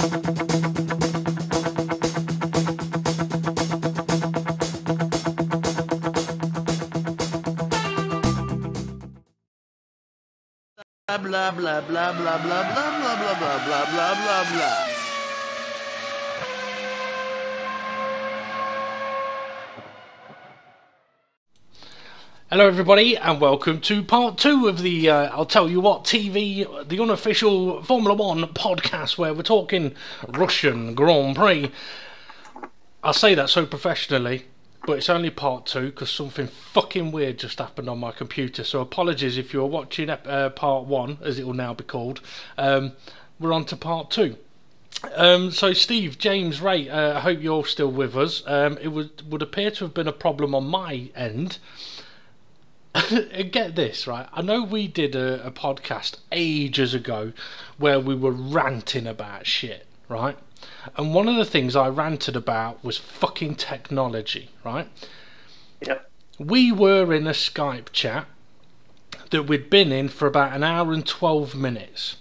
Blah blah blah blah blah blah blah blah blah blah blah blah blah blah. Hello everybody and welcome to part 2 of the I'll Tell You What TV, the unofficial Formula 1 podcast where we're talking Russian Grand Prix. I say that so professionally, but it's only part 2 because something fucking weird just happened on my computer. So apologies if you're watching part 1, as it will now be called. We're on to part 2. So Steve, James, Ray, I hope you're still with us. It would appear to have been a problem on my end. Get this, right? I know we did a podcast ages ago where we were ranting about shit, right? And one of the things I ranted about was fucking technology, right? Yep. We were in a Skype chat that we'd been in for about an hour and 12 minutes.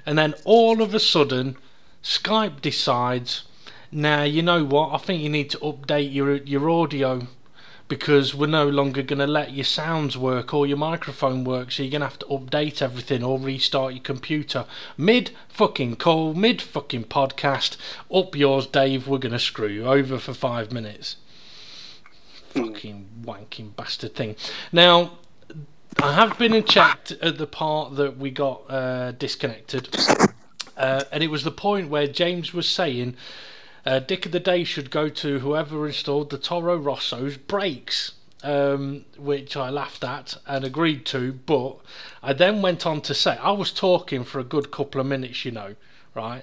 And then all of a sudden, Skype decides, nah, you know what? I think you need to update your audio because we're no longer going to let your sounds work or your microphone work, so you're going to have to update everything or restart your computer. Mid fucking call, mid fucking podcast, up yours Dave, we're going to screw you over for 5 minutes. Fucking wanking bastard thing. Now, I have been and checked at the part that we got disconnected, and it was the point where James was saying Dick of the Day should go to whoever installed the Toro Rosso's brakes, which I laughed at and agreed to, but I then went on to say, I was talking for a good couple of minutes, you know, right,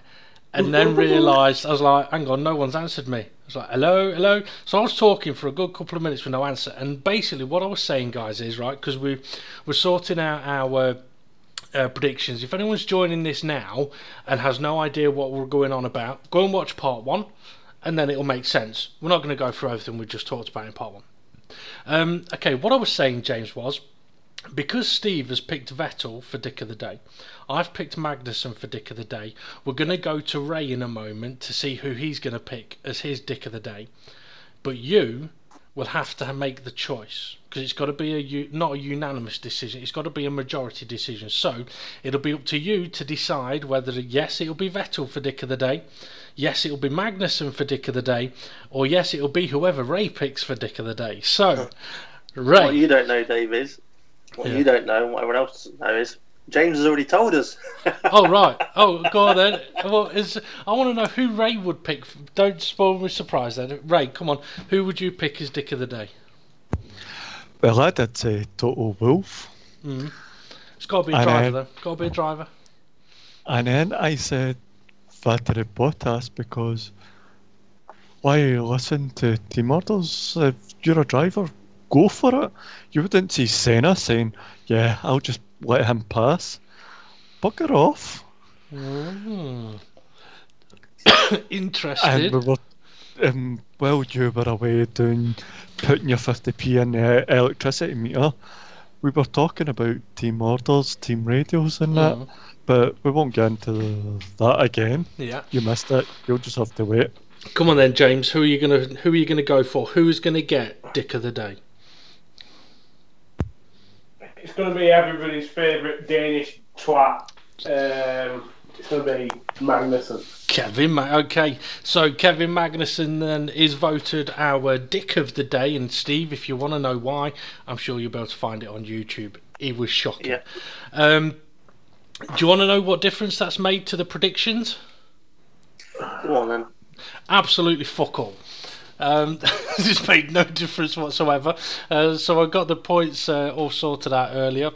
and then realised, I was like, hang on, no one's answered me. I was like, hello, hello. So I was talking for a good couple of minutes with no answer, and basically what I was saying, guys, is, right, because we're sorting out our predictions. If anyone's joining this now and has no idea what we're going on about, go and watch part 1 and then it'll make sense. We're not going to go through everything we just talked about in part 1. Okay, what I was saying, James, was because Steve has picked Vettel for Dick of the Day, I've picked Magnussen for Dick of the Day. We're going to go to Ray in a moment to see who he's going to pick as his Dick of the Day, but you will have to make the choice because it's got to be not a unanimous decision, it's got to be a majority decision. So it'll be up to you to decide whether yes, it'll be Vettel for Dick of the Day, yes, it'll be Magnussen for Dick of the Day, or yes, it'll be whoever Ray picks for Dick of the Day. So Ray, what you don't know, Dave, is what you don't know and what everyone else doesn't know is James has already told us. Oh right. Oh, go on then. Well, I want to know who Ray would pick. Don't spoil my surprise then. Ray, come on. Who would you pick as Dick of the Day? Well, I did say Toto Wolff. It's got to be a driver though. Got to be a driver. And then I said Valtteri Bottas because why listen to team orders? If you're a driver, go for it. You wouldn't see Senna saying, yeah, I'll just let him pass. Bugger off. Interested. And we were, while you were away putting your 50p in the electricity meter, we were talking about team orders, team radios and that, but we won't get into that again. Yeah. You missed it. You'll just have to wait. Come on then, James. Who are you gonna go for? Who's gonna get Dick of the Day? It's going to be everybody's favourite Danish twat. It's going to be Magnussen. Okay, so Kevin Magnussen then is voted our Dick of the Day, and Steve, if you want to know why, I'm sure you'll be able to find it on YouTube. He was shocking. Yeah. Do you want to know what difference that's made to the predictions? Go on then. Absolutely fuck all. This made no difference whatsoever. So I got the points all sorted out earlier.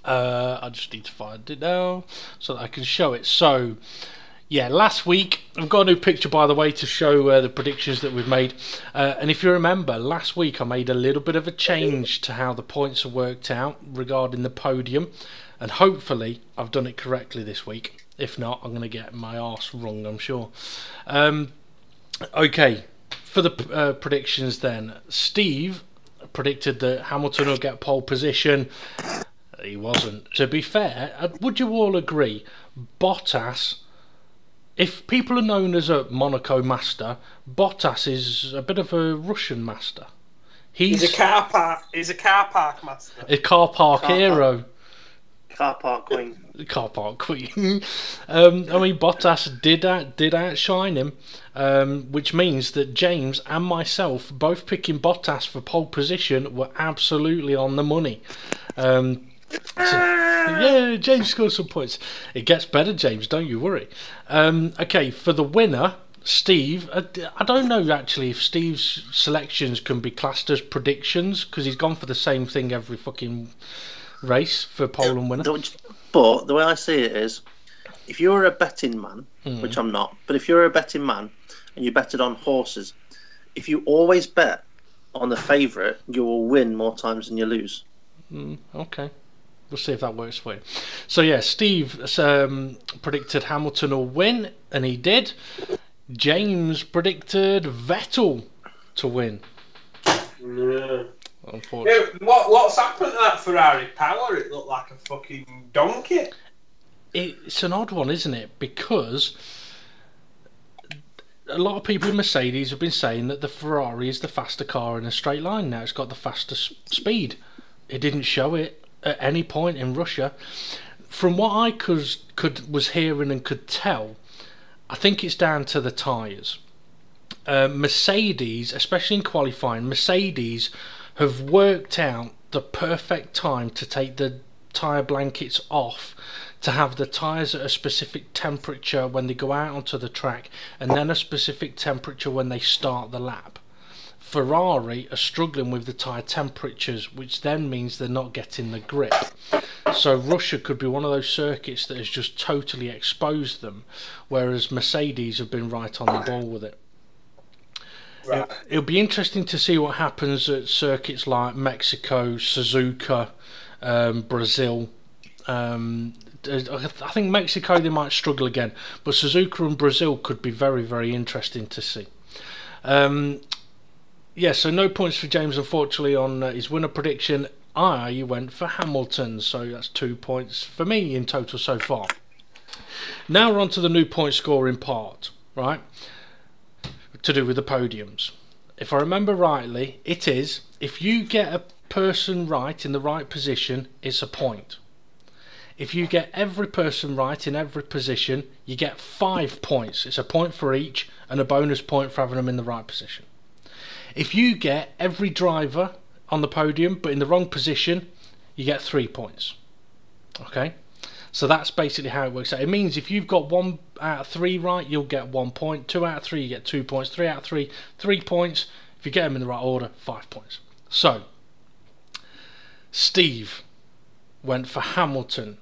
I just need to find it now so that I can show it. So yeah, last week I've got a new picture, by the way, to show the predictions that we've made. And if you remember, last week I made a little bit of a change to how the points are worked out regarding the podium, and hopefully I've done it correctly this week. If not, I'm going to get my arse wrong, I'm sure. Okay. For the predictions then, Steve predicted that Hamilton will get pole position. He wasn't. To be fair, would you all agree Bottas if people are known as a Monaco master, Bottas is a bit of a Russian master. He's a car park master. A car park hero. Car park queen. Car park queen. I mean, Bottas did outshine him, which means that James and myself both picking Bottas for pole position were absolutely on the money. Yeah, James scored some points. It gets better, James, don't you worry. Okay, for the winner, Steve, I don't know actually if Steve's selections can be classed as predictions, because he's gone for the same thing every fucking race for pole and winner. But the way I see it is, if you're a betting man, which I'm not, but if you're a betting man and you betted on horses, if you always bet on the favourite, you will win more times than you lose. Okay. We'll see if that works for you. So yeah, Steve predicted Hamilton will win, and he did. James predicted Vettel to win. Yeah. Unfortunately. Yeah, what's happened to that Ferrari power? It looked like a fucking donkey. It's an odd one, isn't it? Because a lot of people in Mercedes have been saying that the Ferrari is the faster car in a straight line now. It's got the fastest speed. It didn't show it at any point in Russia. From what I was hearing and could tell, I think it's down to the tyres. Mercedes, especially in qualifying, Mercedes have worked out the perfect time to take the tyre blankets off, to have the tyres at a specific temperature when they go out onto the track, and then a specific temperature when they start the lap. Ferrari are struggling with the tyre temperatures, which then means they're not getting the grip. So Russia could be one of those circuits that has just totally exposed them, whereas Mercedes have been right on the ball with it. Right. It'll be interesting to see what happens at circuits like Mexico, Suzuka, Brazil. I think Mexico they might struggle again, but Suzuka and Brazil could be very, very interesting to see. Yeah, so no points for James, unfortunately, on his winner prediction. I went for Hamilton, so that's 2 points for me in total so far. Now we're on to the new point scoring part, right? To do with the podiums. If I remember rightly, it is, if you get a person right in the right position, it's a point. If you get every person right in every position, you get 5 points. It's a point for each and a bonus point for having them in the right position. If you get every driver on the podium but in the wrong position, you get 3 points. Okay, so that's basically how it works out. It means if you've got 1 out of 3 right, you'll get 1 point. 2 out of 3, you get 2 points. 3 out of 3, 3 points. If you get them in the right order, 5 points. So Steve went for Hamilton,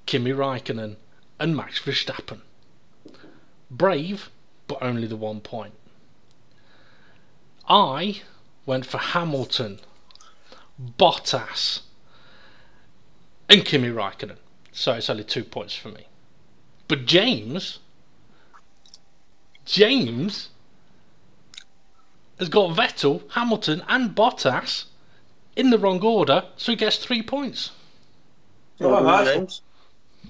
Kimi Raikkonen and Max Verstappen. Brave, but only the 1 point. I went for Hamilton, Bottas and Kimi Raikkonen. So it's only 2 points for me. But James has got Vettel, Hamilton and Bottas in the wrong order, so he gets 3 points. Oh, nice.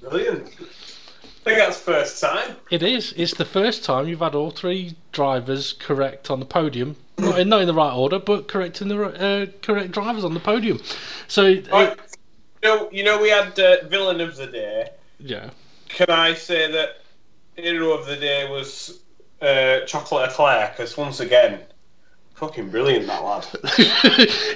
Brilliant. I think that's first time. It is. It's the first time you've had all 3 drivers correct on the podium. Not in the right order, but correct in the correct drivers on the podium. So, you know, we had villain of the day. Yeah. Can I say that hero of the day was Chocolate Eclair? Because once again, fucking brilliant, that lad.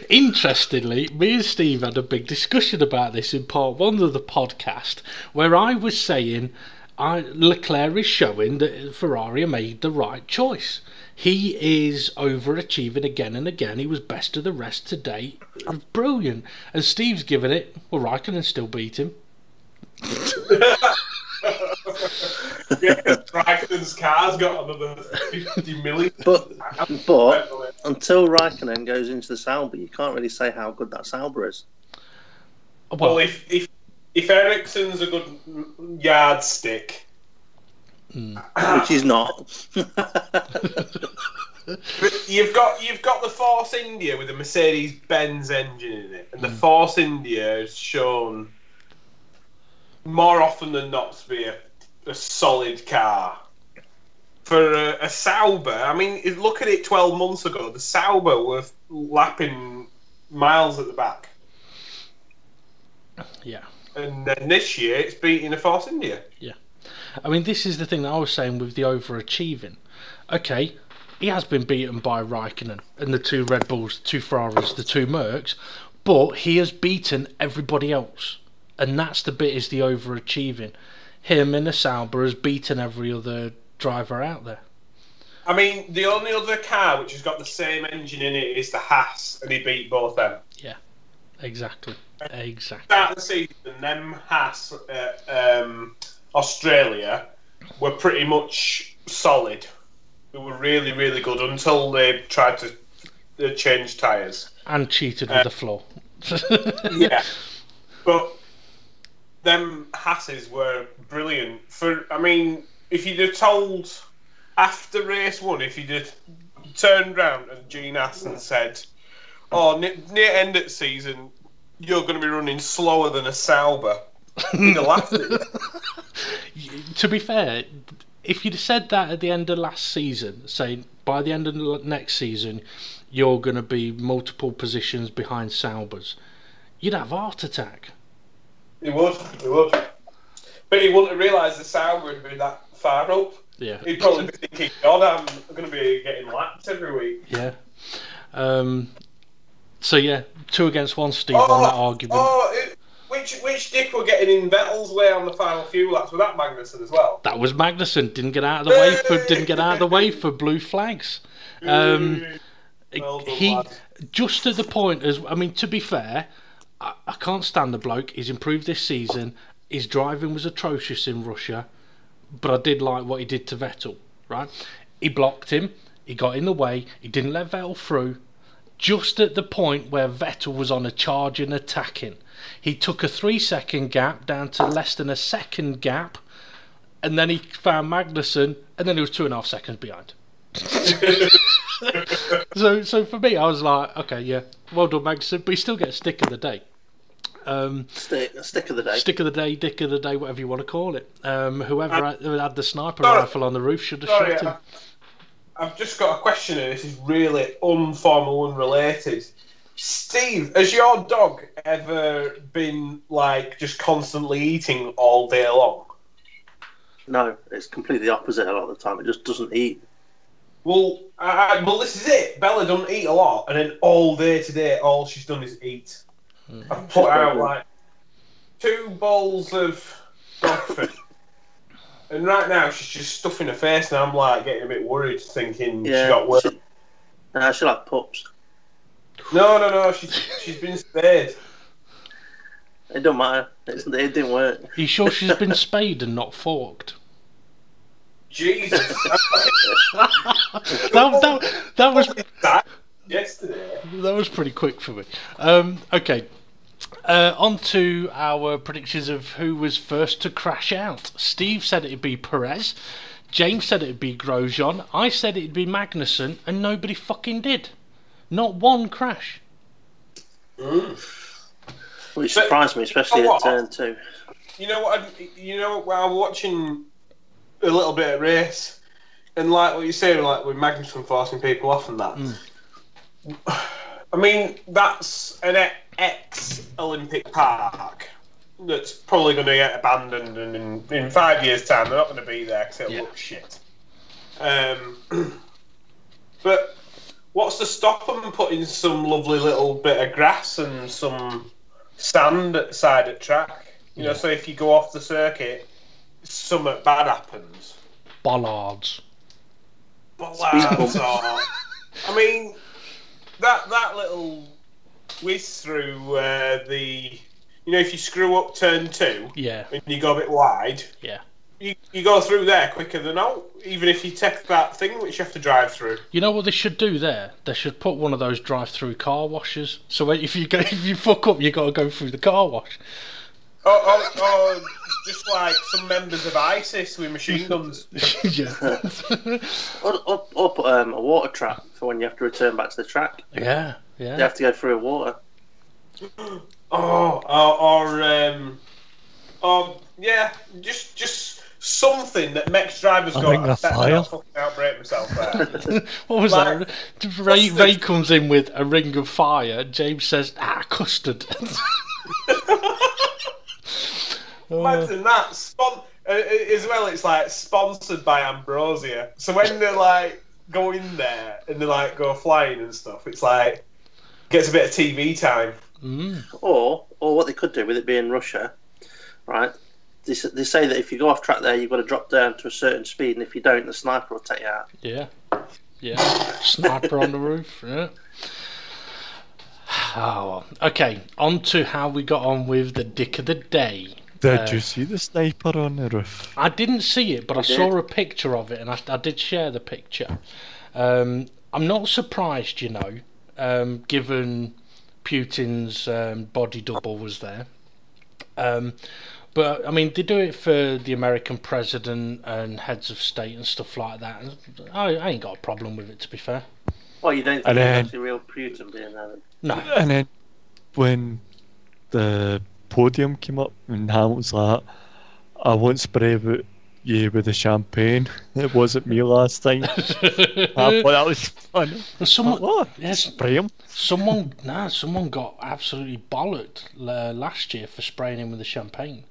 Interestingly, me and Steve had a big discussion about this in part 1 of the podcast, where I was saying Leclerc is showing that Ferrari made the right choice. He is overachieving again and again. He was best of the rest today. Brilliant. And Steve's given it, well, Raikkonen still beat him. Raikkonen's car's got another 50 million. But until Raikkonen goes into the Sauber, you can't really say how good that Sauber is. Well, if Ericsson's a good yardstick, which he's not. You've got the Force India with the Mercedes-Benz engine in it, and the Force India has shown more often than not to be a solid car. for a Sauber. I mean, look at it 12 months ago. The Sauber were lapping miles at the back. Yeah. And then this year, it's beating a Force India. Yeah. I mean, this is the thing that I was saying with the overachieving. Okay, he has been beaten by Raikkonen and the 2 Red Bulls, the 2 Ferraris, the 2 Mercs, but he has beaten everybody else. And that's the bit, is the overachieving. Him in a Sauber has beaten every other driver out there. I mean, the only other car which has got the same engine in it is the Haas, and he beat both them. Yeah, exactly. Exactly. Start of the season, them Haas Australia were pretty much solid. They were really, really good until they tried to change tyres. And cheated with the floor. Yeah. But them Hasses were brilliant. I mean, if you'd have told after race 1, if you'd have turned round and Gene Haas and said, "Oh, near end of the season, you're going to be running slower than a Sauber," he'd have laughed at you. To be fair, if you'd have said that at the end of last season, saying by the end of next season you're going to be multiple positions behind Saubers, you'd have a heart attack. He would. But he wouldn't have realised the Sauber would be that far up. Yeah. He'd probably be thinking, "God, I'm going to be getting lapped every week." Yeah. So yeah, 2 against 1, Steve, on that argument. Which dick were getting in Vettel's way on the final few laps? Was that Magnussen as well? That was Magnussen. Didn't get out of the way for blue flags. He just at the point as I mean, to be fair, I can't stand the bloke. He's improved this season. His driving was atrocious in Russia, but I did like what he did to Vettel. Right, he blocked him. He got in the way. He didn't let Vettel through. Just at the point where Vettel was on a charge and attacking, he took a 3-second gap down to less than a second gap, and then he found Magnussen, and then he was 2.5 seconds behind. So for me, I was like, okay, yeah, well done, Magnussen, but he still gets stick of the day. Stick of the day. Stick of the day, dick of the day, whatever you want to call it. Whoever had the sniper rifle on the roof should have shot him. I've just got a question here. This is really informal, unrelated. Steve, has your dog ever been like just constantly eating all day long? No, it's completely opposite a lot of the time. It just doesn't eat. Well, this is it. Bella doesn't eat a lot, and then all day today, all she's done is eat. I've put out like 2 bowls of dog food. And right now she's just stuffing her face, and I'm like getting a bit worried, thinking she got work. She'll have pups. No, she's been spayed. It don't matter. It didn't work. Are you sure she's been spayed and not forked? Jesus. that was yesterday. That was pretty quick for me. Okay. On to our predictions of who was first to crash out. Steve said it'd be Perez. James said it'd be Grosjean. I said it'd be Magnussen, and nobody fucking did. Not one crash. Which surprised me, especially at turn 2. You know what? I was watching a little bit of race, and like what you're saying, like with Magnussen forcing people off and that. I mean, that's an ex-Olympic park that's probably going to get abandoned, and in 5 years' time they're not going to be there because it'll look shit. But what's to stop them putting some lovely little bit of grass and some sand at the side of the track? You know, so if you go off the circuit, something bad happens. Bollards. Or, I mean, that little whiz through if you screw up turn 2 and you go a bit wide, you go through there quicker than out, even if you take that thing which you have to drive through. You know what they should do there? They should put one of those drive-through car washers. So if you fuck up, you got to go through the car wash. Or just like some members of ISIS with machine guns. or put a water trap for when you have to return back to the track. Yeah. You have to go through water. Just something that makes drivers A go, ring I of better fire. not fucking outbreak myself there. What was Like, that? Ray comes in with a ring of fire. James says, custard. Imagine that. As well, it's like sponsored by Ambrosia. So when they're like go in there and they like go flying and stuff, it's like gets a bit of TV time. Or what they could do with it being Russia, right? They say that if you go off track there, you've got to drop down to a certain speed, and if you don't, the sniper will take you out. Yeah. Sniper on the roof. Yeah. Oh, well. Okay, on to how we got on with the dick of the day. Did you see the sniper on the roof? I didn't see it, but I saw a picture of it, and I did share the picture. I'm not surprised, you know, given Putin's body double was there. But, I mean, they do it for the American president and heads of state and stuff like that. I ain't got a problem with it, to be fair. Well, you don't think it's actually real Putin being there then? No. And then when the podium came up and Hamilton's like, I won't spray about you with the champagne. It wasn't me last time. I thought that was fun. Someone, spray him. Someone got absolutely bollocked last year for spraying him with the champagne.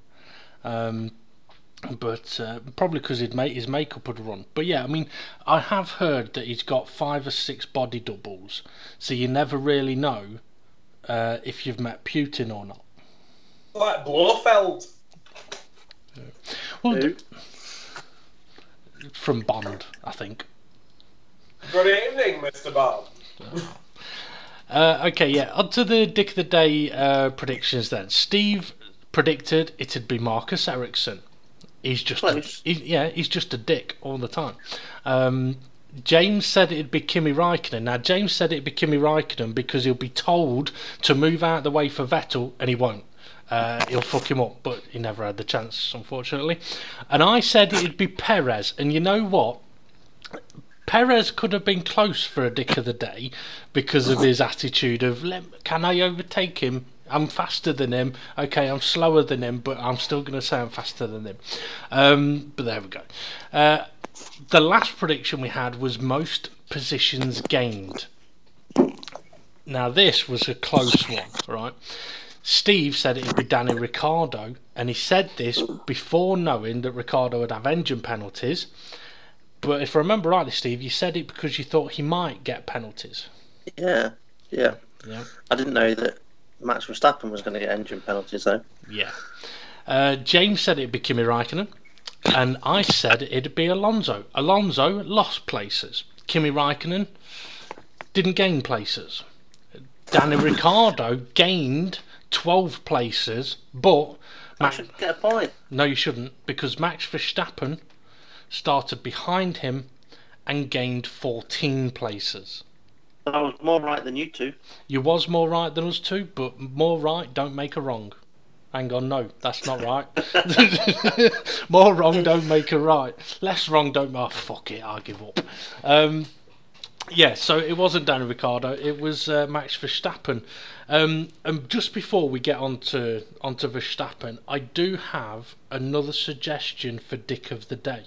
But probably because his makeup had run. But yeah, I mean, I have heard that he's got 5 or 6 body doubles, so you never really know if you've met Putin or not. Like Blofeld. Well, from Bond, I think. Good evening, Mr. Bob. Okay, yeah, on to the Dick of the Day predictions then. Steve predicted it'd be Marcus Ericsson. He's just he's just a dick all the time. James said it'd be Kimi Raikkonen. Now James said it'd be Kimi Raikkonen because he'll be told to move out of the way for Vettel and he won't. He'll fuck him up, but he never had the chance, unfortunately. And I said it'd be Perez, and you know what? Perez could have been close for a Dick of the Day because of his attitude of, can I overtake him? I'm faster than him. Okay, I'm slower than him, but I'm still going to say I'm faster than him. But there we go. The last prediction we had was most positions gained. Now this was a close one, right? Steve said it would be Danny Ricciardo, and he said this before knowing that Ricciardo would have engine penalties. But if I remember rightly, Steve, you said it because you thought he might get penalties. Yeah. I didn't know that Max Verstappen was going to get engine penalties, though. Yeah. James said it'd be Kimi Raikkonen, and I said it'd be Alonso. Alonso lost places. Kimi Raikkonen didn't gain places. Danny Ricciardo gained 12 places, but I should get a point. No, you shouldn't, because Max Verstappen started behind him and gained 14 places. I was more right than you two. You was more right than us two, but more right don't make a wrong. Hang on, no, that's not right. More wrong don't make a right. Less wrong don't make... Oh, fuck it, I'll give up. Yeah, so it wasn't Danny Ricciardo, it was Max Verstappen. And just before we get onto Verstappen, I do have another suggestion for Dick of the Day.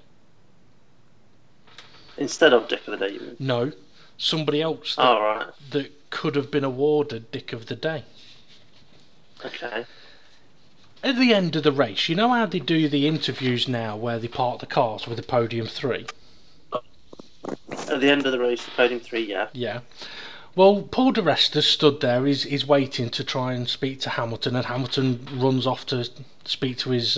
Instead of Dick of the Day, you mean? No, somebody else that could have been awarded Dick of the Day. Okay. At the end of the race, you know how they do the interviews now where they park the cars with the podium 3? At the end of the race, the podium 3, yeah. Yeah. Well, Paul di Resta stood there, he's waiting to try and speak to Hamilton, and Hamilton runs off to speak to his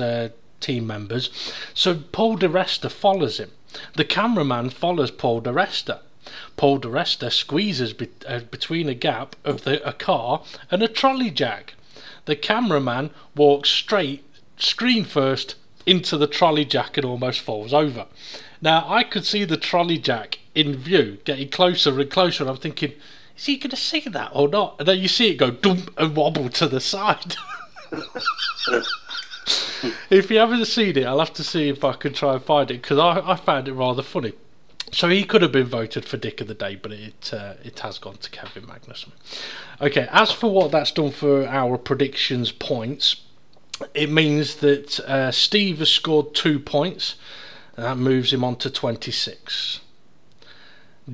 team members. So Paul di Resta follows him. The cameraman follows Paul di Resta. Paul di Resta squeezes between a gap of a car and a trolley jack. The cameraman walks straight, screen first, into the trolley jack and almost falls over. Now, I could see the trolley jack in view, getting closer and closer, and I'm thinking, is he going to see that or not? And then you see it go dump and wobble to the side. If you haven't seen it, I'll have to see if I can try and find it, because I found it rather funny. So he could have been voted for Dick of the Day, but it has gone to Kevin Magnussen. Okay, as for what that's done for our predictions points, it means that Steve has scored 2 points, and that moves him on to 26.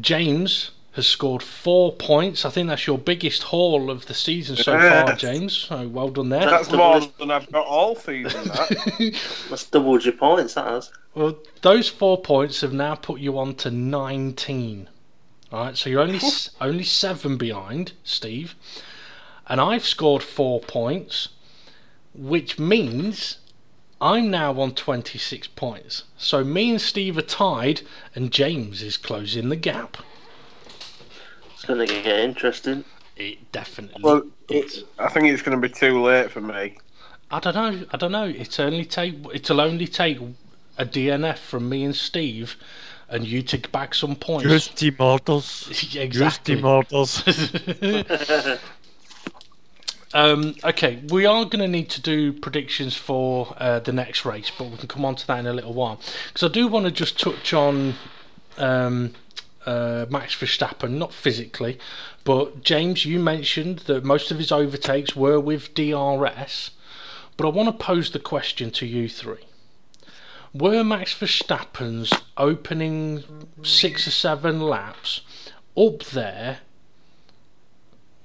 James has scored 4 points. I think that's your biggest haul of the season so far, James. So well done there. That's more than I've got all season. That's doubled your points, that has. Well, those 4 points have now put you on to 19. Alright, so you're only 7 behind, Steve. And I've scored 4 points, which means I'm now on 26 points. So me and Steve are tied, and James is closing the gap. It's going to get interesting. It definitely. Well, I think it's going to be too late for me. I don't know. It'll only take a DNF from me and Steve, and you to bag some points. Just immortals. Exactly. Just immortals. Okay, we are going to need to do predictions for the next race, but we can come on to that in a little while. Because I do want to just touch on Max Verstappen, not physically, but James, you mentioned that most of his overtakes were with DRS, but I want to pose the question to you three. Were Max Verstappen's opening 6 or 7 laps up there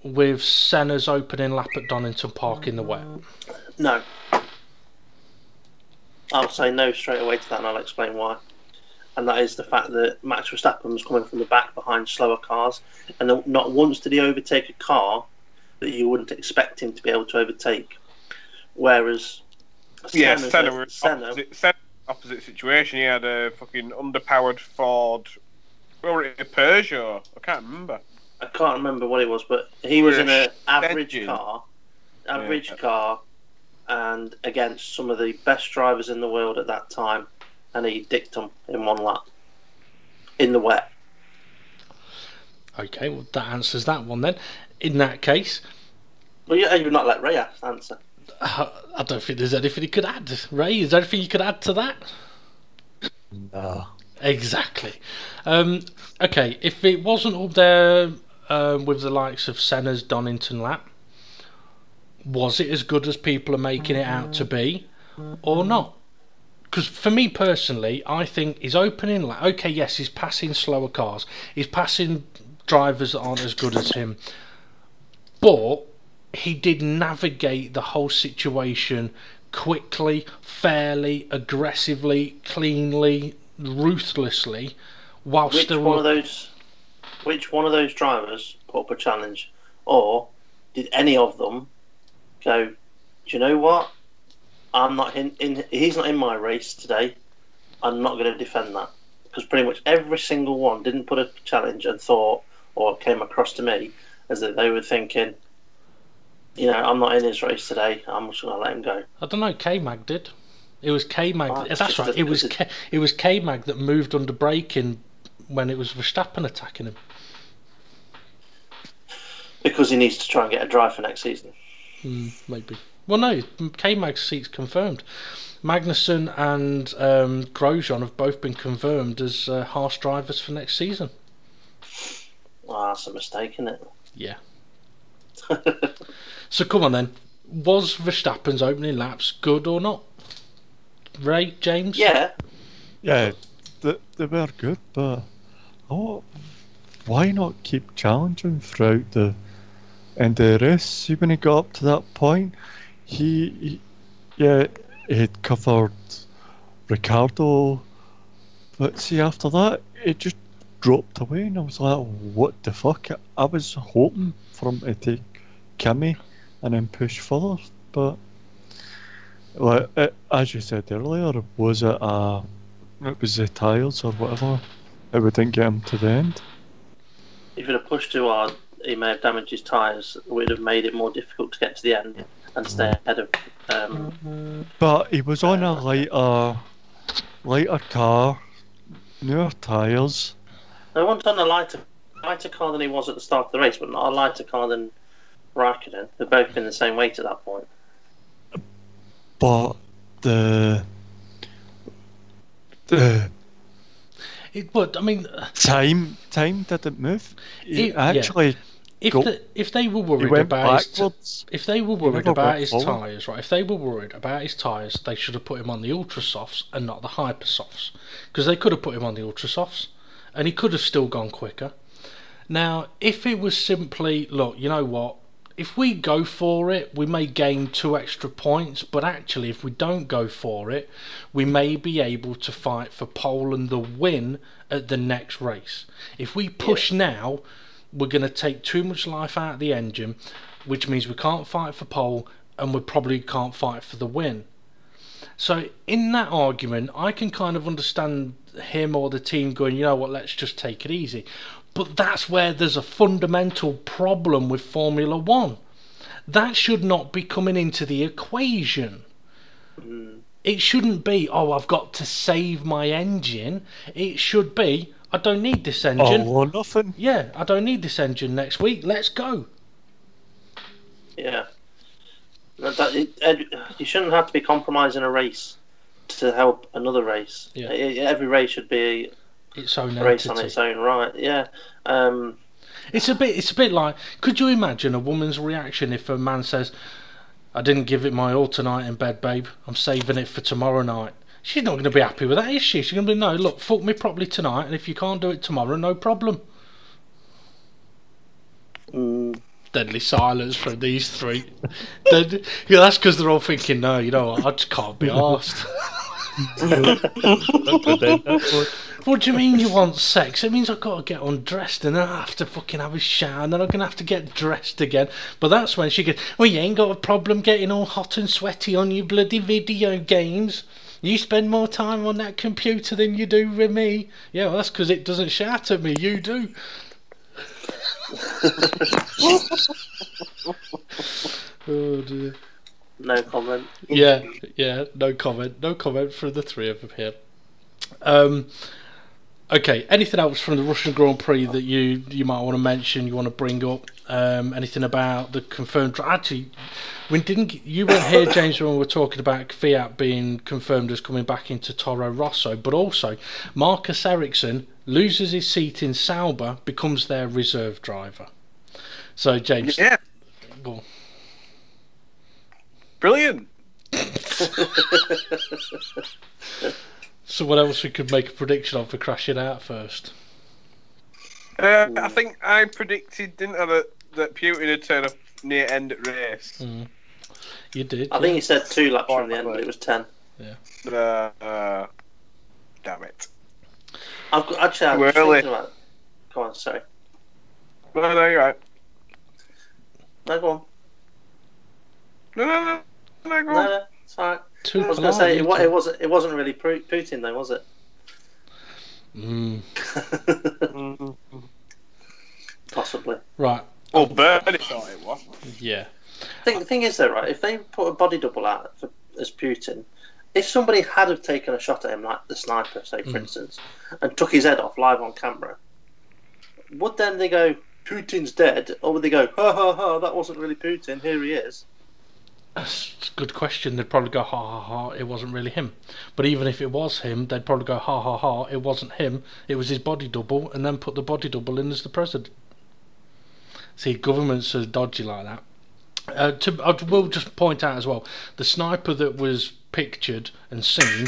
with Senna's opening lap at Donington Park in the wet? No. I'll say no straight away to that, and I'll explain why. And that is the fact that Max Verstappen was coming from the back behind slower cars, and not once did he overtake a car that you wouldn't expect him to be able to overtake. Whereas Senna was opposite situation. He had a fucking underpowered Ford, or a Peugeot. I can't remember. I can't remember what it was, but he was in an average car, and against some of the best drivers in the world at that time, and he dicked them in 1 lap in the wet. Okay, well that answers that one then. In that case, well, you've not let Ray answer. I don't think there's anything he could add. Ray, is there anything you could add to that? No. Exactly. Okay, if it wasn't up there with the likes of Senna's Donington lap, was it as good as people are making it out to be, or not? Because for me personally, I think his opening lap, okay, yes, he's passing slower cars, he's passing drivers that aren't as good as him, but he did navigate the whole situation quickly, fairly, aggressively, cleanly, ruthlessly, whilst Which one of those drivers put up a challenge, or did any of them go, do you know what? I'm not he's not in my race today. I'm not going to defend that, because pretty much every single one didn't put a challenge and thought, or came across to me as that they were thinking, I'm not in his race today. I'm just going to let him go. I don't know. K-Mag did. It was K-Mag. That's right. It was K-Mag that moved under braking when it was Verstappen attacking him. Because he needs to try and get a drive for next season. Maybe. Well, no. K-Mag's seat's confirmed. Magnussen and Grosjean have both been confirmed as Haas drivers for next season. Well, that's a mistake, isn't it? Yeah. So come on then. Was Verstappen's opening laps good or not? Ray, James? Yeah. Yeah, they were good, but why not keep challenging throughout the end of the race? See, when he got up to that point, he had covered Ricardo, but see, after that, it just dropped away, and I was like, what the fuck? I was hoping for him to take Kimi and then push further, but as you said earlier, was it was the tyres or whatever, we didn't get him to the end. If he'd have pushed too hard, he may have damaged his tyres. It would have made it more difficult to get to the end and stay ahead of but he was on a lighter car, newer tyres. I wasn't on a lighter car than he was at the start of the race, but not a lighter car than Raikkonen. They've both been the same weight at that point. But time didn't move. He actually if they were worried went about backwards. if they were He worried never about went his forward. tyres, right? If they were worried about his tyres, they should have put him on the ultra softs and not the hyper softs, because they could have put him on the ultra softs, and he could have still gone quicker. Now, if it was simply, look, you know what? If we go for it, we may gain 2 extra points, but actually, if we don't go for it, we may be able to fight for pole and the win at the next race. If we push now, we're going to take too much life out of the engine, which means we can't fight for pole, and we probably can't fight for the win. So in that argument, I can kind of understand him or the team going, you know what, let's just take it easy. But that's where there's a fundamental problem with Formula One. That should not be coming into the equation. It shouldn't be, oh, I've got to save my engine. It should be, I don't need this engine. All or nothing. Yeah, I don't need this engine next week. Let's go. Yeah. You shouldn't have to be compromising a race to help another race. Yeah. Every race should be Its own a race entity. on its own right. Yeah. It's a bit like, could you imagine a woman's reaction if a man says, I didn't give it my all tonight in bed, babe. I'm saving it for tomorrow night. She's not going to be happy with that, is she? She's going to be, no, look, fuck me properly tonight, and if you can't do it tomorrow, no problem. Deadly silence from these three. That's because they're all thinking, no, you know what, I just can't be arsed. What do you mean you want sex? It means I've got to get undressed and then I have to fucking have a shower and then I'm going to have to get dressed again. But that's when she goes, well, you ain't got a problem getting all hot and sweaty on your bloody video games. You spend more time on that computer than you do with me. Yeah, well, that's because it doesn't shout at me. You do. Oh dear. No comment. Yeah, no comment. No comment from the three of them here. Okay, anything else from the Russian Grand Prix that you might want to mention, you want to bring up? Anything about the confirmed... Actually, you weren't here, James, when we were talking about Fiat being confirmed as coming back into Toro Rosso, but also Marcus Ericsson loses his seat in Sauber, becomes their reserve driver. So, James... Yeah. Go on. Brilliant. So what else we could make a prediction of for crashing out first? I think I predicted, didn't I, that Putin would turn up near end at race. You did. I think he said 2 laps from the end, but it was 10. Yeah. Damn it. I was thinking about... Go on, sorry. No, you're right. No, go on. No, go on. No, it's alright. I was going to say, it wasn't really Putin though, was it? Possibly. Right. Well, Bernie thought it was. Yeah. The thing is though, right, if they put a body double out as Putin, if somebody had have taken a shot at him, like the sniper, say for instance, and took his head off live on camera, would then they go, Putin's dead? Or would they go, ha ha ha, that wasn't really Putin, here he is? That's a good question. They'd probably go, ha ha ha, it wasn't really him. But even if it was him, they'd probably go, ha ha ha, it wasn't him, it was his body double, and then put the body double in as the president. See, governments are dodgy like that. I will just point out as well, the sniper that was pictured and seen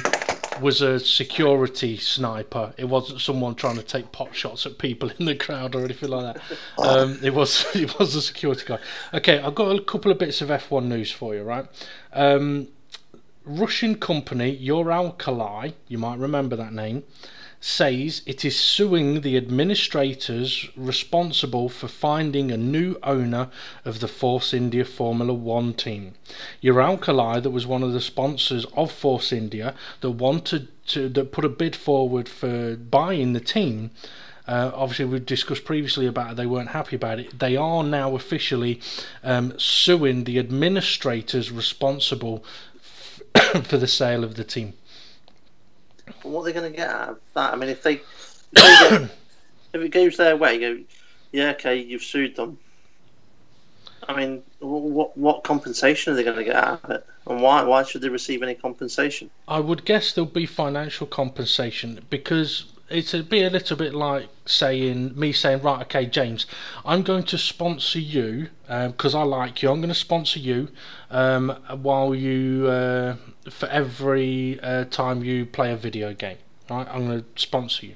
was a security sniper. It wasn't someone trying to take pot shots at people in the crowd or anything like that. It was a security guy. Okay, I've got a couple of bits of F1 news for you, right? Russian company Uralkali, you might remember that name, says it is suing the administrators responsible for finding a new owner of the Force India Formula One team. Uralkali, that was one of the sponsors of Force India, that put a bid forward for buying the team. Obviously, we've discussed previously about it, they weren't happy about it. They are now officially suing the administrators responsible for the sale of the team. What are they going to get out of that? I mean, if if it goes their way, go, yeah, okay, you've sued them. I mean, what compensation are they going to get out of it? And why should they receive any compensation? I would guess there'll be financial compensation because it'd be a little bit like me saying, right, okay, James, I'm going to sponsor you because I like you. I'm going to sponsor you while you for every time you play a video game. Right, I'm going to sponsor you,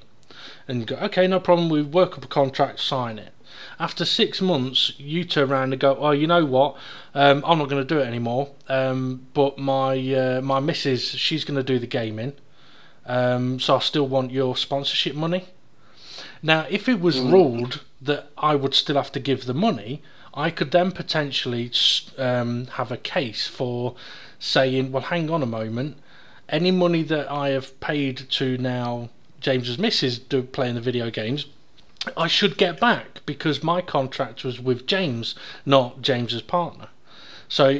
and you go, okay, no problem. We work up a contract, sign it. After 6 months, you turn around and go, oh, you know what? I'm not going to do it anymore. But my missus, she's going to do the gaming. So I still want your sponsorship money. Now, if it was ruled that I would still have to give the money, I could then potentially have a case for saying, well, hang on a moment, any money that I have paid to now James's missus playing the video games, I should get back because my contract was with James, not James's partner. So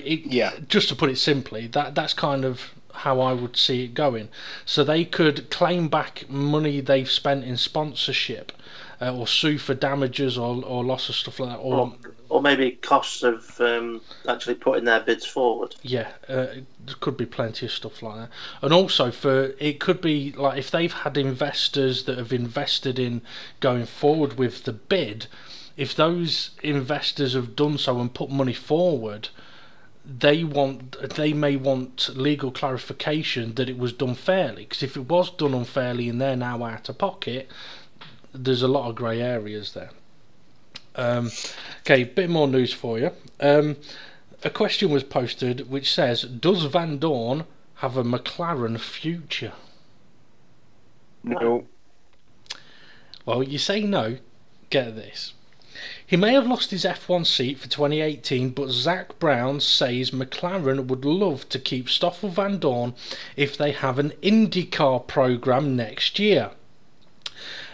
just to put it simply, that's kind of how I would see it going. So they could claim back money they've spent in sponsorship, or sue for damages or loss of stuff like that, or maybe costs of actually putting their bids forward. Yeah, there could be plenty of stuff like that. And also it could be like if they've had investors that have invested in going forward with the bid, if those investors have done so and put money forward, they may want legal clarification that it was done fairly, because if it was done unfairly and they're now out of pocket, there's a lot of grey areas there. Okay, bit more news for you. A question was posted which says, does Van Dorn have a McLaren future? No. Well, you say no, get this. He may have lost his F1 seat for 2018, but Zach Brown says McLaren would love to keep Stoffel Van Dorn if they have an IndyCar program next year.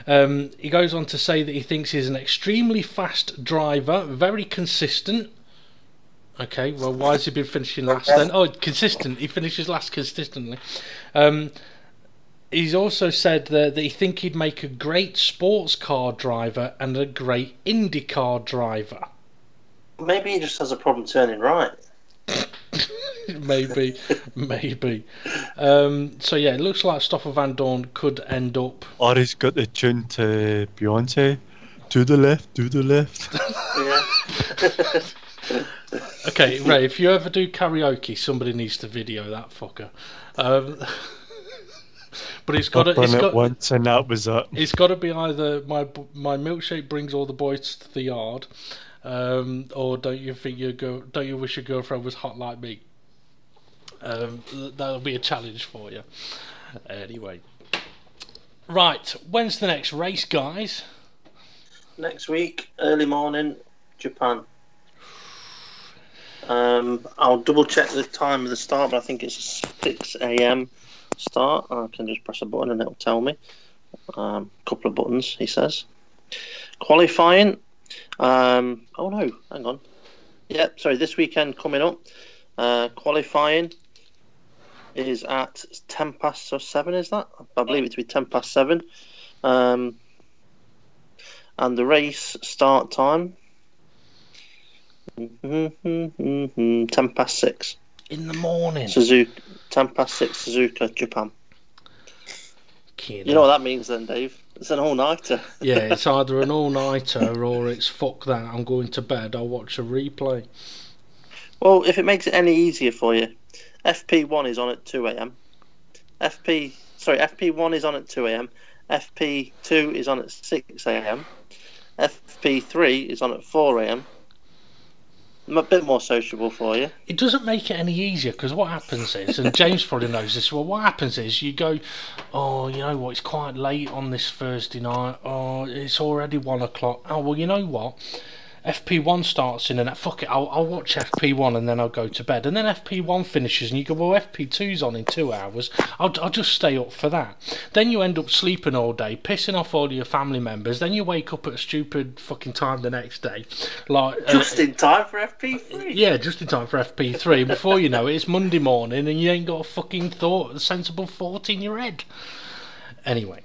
He goes on to say that he thinks he's an extremely fast driver, very consistent. Okay, well, why has he been finishing last then? Oh, consistent. He finishes last consistently. He's also said that he think he'd make a great sports car driver and a great IndyCar driver. Maybe he just has a problem turning right. maybe. So yeah, it looks like Stoffel Van Dorn could end up. Or he's got the tune to Beyonce. To the left, to the left. Yeah. Okay, Ray, if you ever do karaoke, somebody needs to video that fucker. But it's got once, and that was it. It's got to be either my milkshake brings all the boys to the yard, or don't you wish your girlfriend was hot like me? That'll be a challenge for you. Anyway, right. When's the next race, guys? Next week, early morning, Japan. I'll double check the time of the start, but I think it's 6 a.m. start. I can just press a button and it'll tell me. Couple of buttons, he says. Qualifying. Oh no, hang on. Yep, sorry, this weekend coming up. Qualifying is at 7:10, is that? I believe it to be 7:10. And the race start time 6:10 in the morning. Suzuka, 6:10 Suzuka, Japan. Kidding. You know what that means then, Dave? It's an all-nighter. Yeah, it's either an all-nighter or it's fuck that, I'm going to bed, I'll watch a replay. Well, if it makes it any easier for you, FP1 is on at 2 a.m. FP1 is on at 2 a.m. FP2 is on at 6 a.m. FP3 is on at 4 a.m. A bit more sociable for you. It doesn't make it any easier, because what happens is, and James probably knows this, well, what happens is you go, oh, you know what, it's quite late on this Thursday night, oh, it's already 1 o'clock, oh, well, you know what, FP1 starts in, and fuck it, I'll watch FP1 and then I'll go to bed. And then FP1 finishes and you go, well, FP2's on in 2 hours, I'll just stay up for that. Then you end up sleeping all day, pissing off all your family members, then you wake up at a stupid fucking time the next day. Like just in time for FP3? Yeah, just in time for FP3. Before you know it, it's Monday morning and you ain't got a fucking sensible thought in your head. Anyway.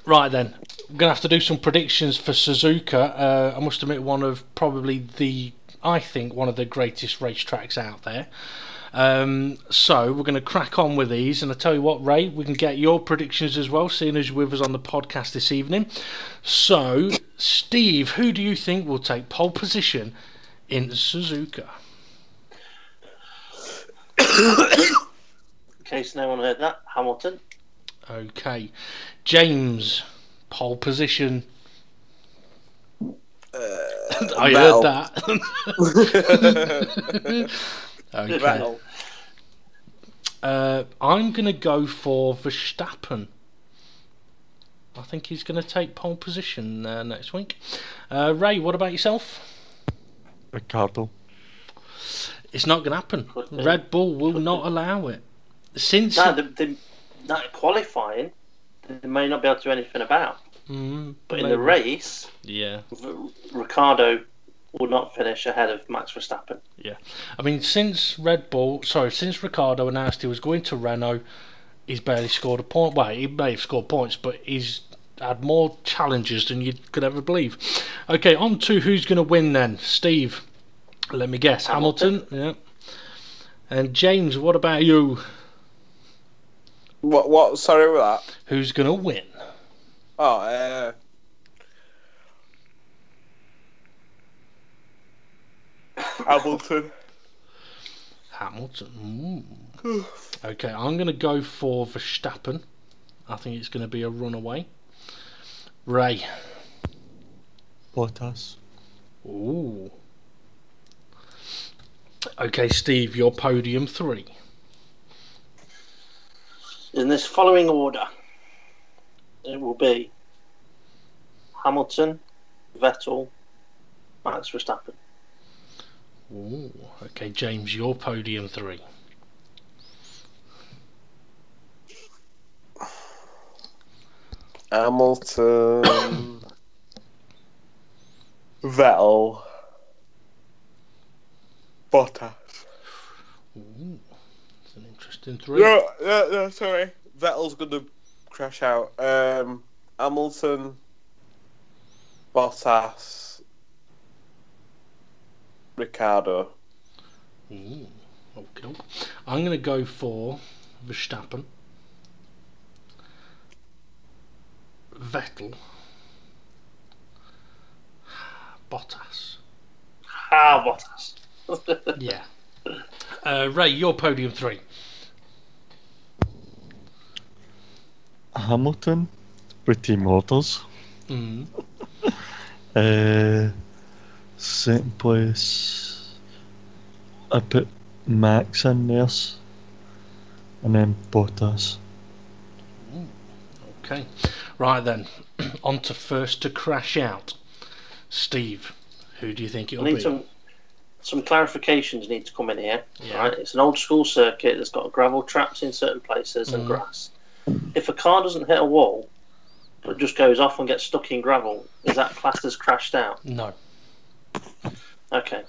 Right then, we're going to have to do some predictions for Suzuka. I must admit, I think one of the greatest racetracks out there. So we're going to crack on with these, and I tell you what, Ray, we can get your predictions as well, seeing as you're with us on the podcast this evening. So, Steve, who do you think will take pole position in Suzuka? In case no one heard that, Hamilton. Okay, James, pole position. I heard that. Okay. I'm going to go for Verstappen. I think he's going to take pole position next week. Ray, what about yourself? Ricardo. It's not going to happen. Red Bull will not allow it. Since that qualifying, they may not be able to do anything about. But in the race, Ricardo will not finish ahead of Max Verstappen. Yeah, I mean, since Ricardo announced he was going to Renault, he's barely scored a point. Well, he may have scored points, but he's had more challenges than you could ever believe. Okay, on to who's going to win then. Steve, let me guess. Hamilton. Yeah. And James, what about you? What? Sorry with that. Who's going to win? Oh, Hamilton. Hamilton. Okay, I'm going to go for Verstappen. I think it's going to be a runaway. Ray. Bottas. Ooh. Okay, Steve, your podium 3. In this following order, it will be Hamilton, Vettel, Max Verstappen. Ooh. Okay, James, your podium 3. Hamilton, Vettel, Bottas. Ooh. That's an interesting 3. No, sorry. Vettel's going to crash out. Hamilton, Bottas, Ricardo. Ooh. Okay. I'm going to go for Verstappen, Vettel, Bottas. Bottas. Yeah. Ray, your podium 3. Hamilton, Pretty Motors. Second place, I put Max in there, and then Bottas. Okay. Right then, on to first to crash out. Steve, who do you think it'll be? Some clarifications need to come in here. Yeah. Right? It's an old school circuit that's got gravel traps in certain places and grass. If a car doesn't hit a wall, but just goes off and gets stuck in gravel, is that classed as crashed out? No. Okay.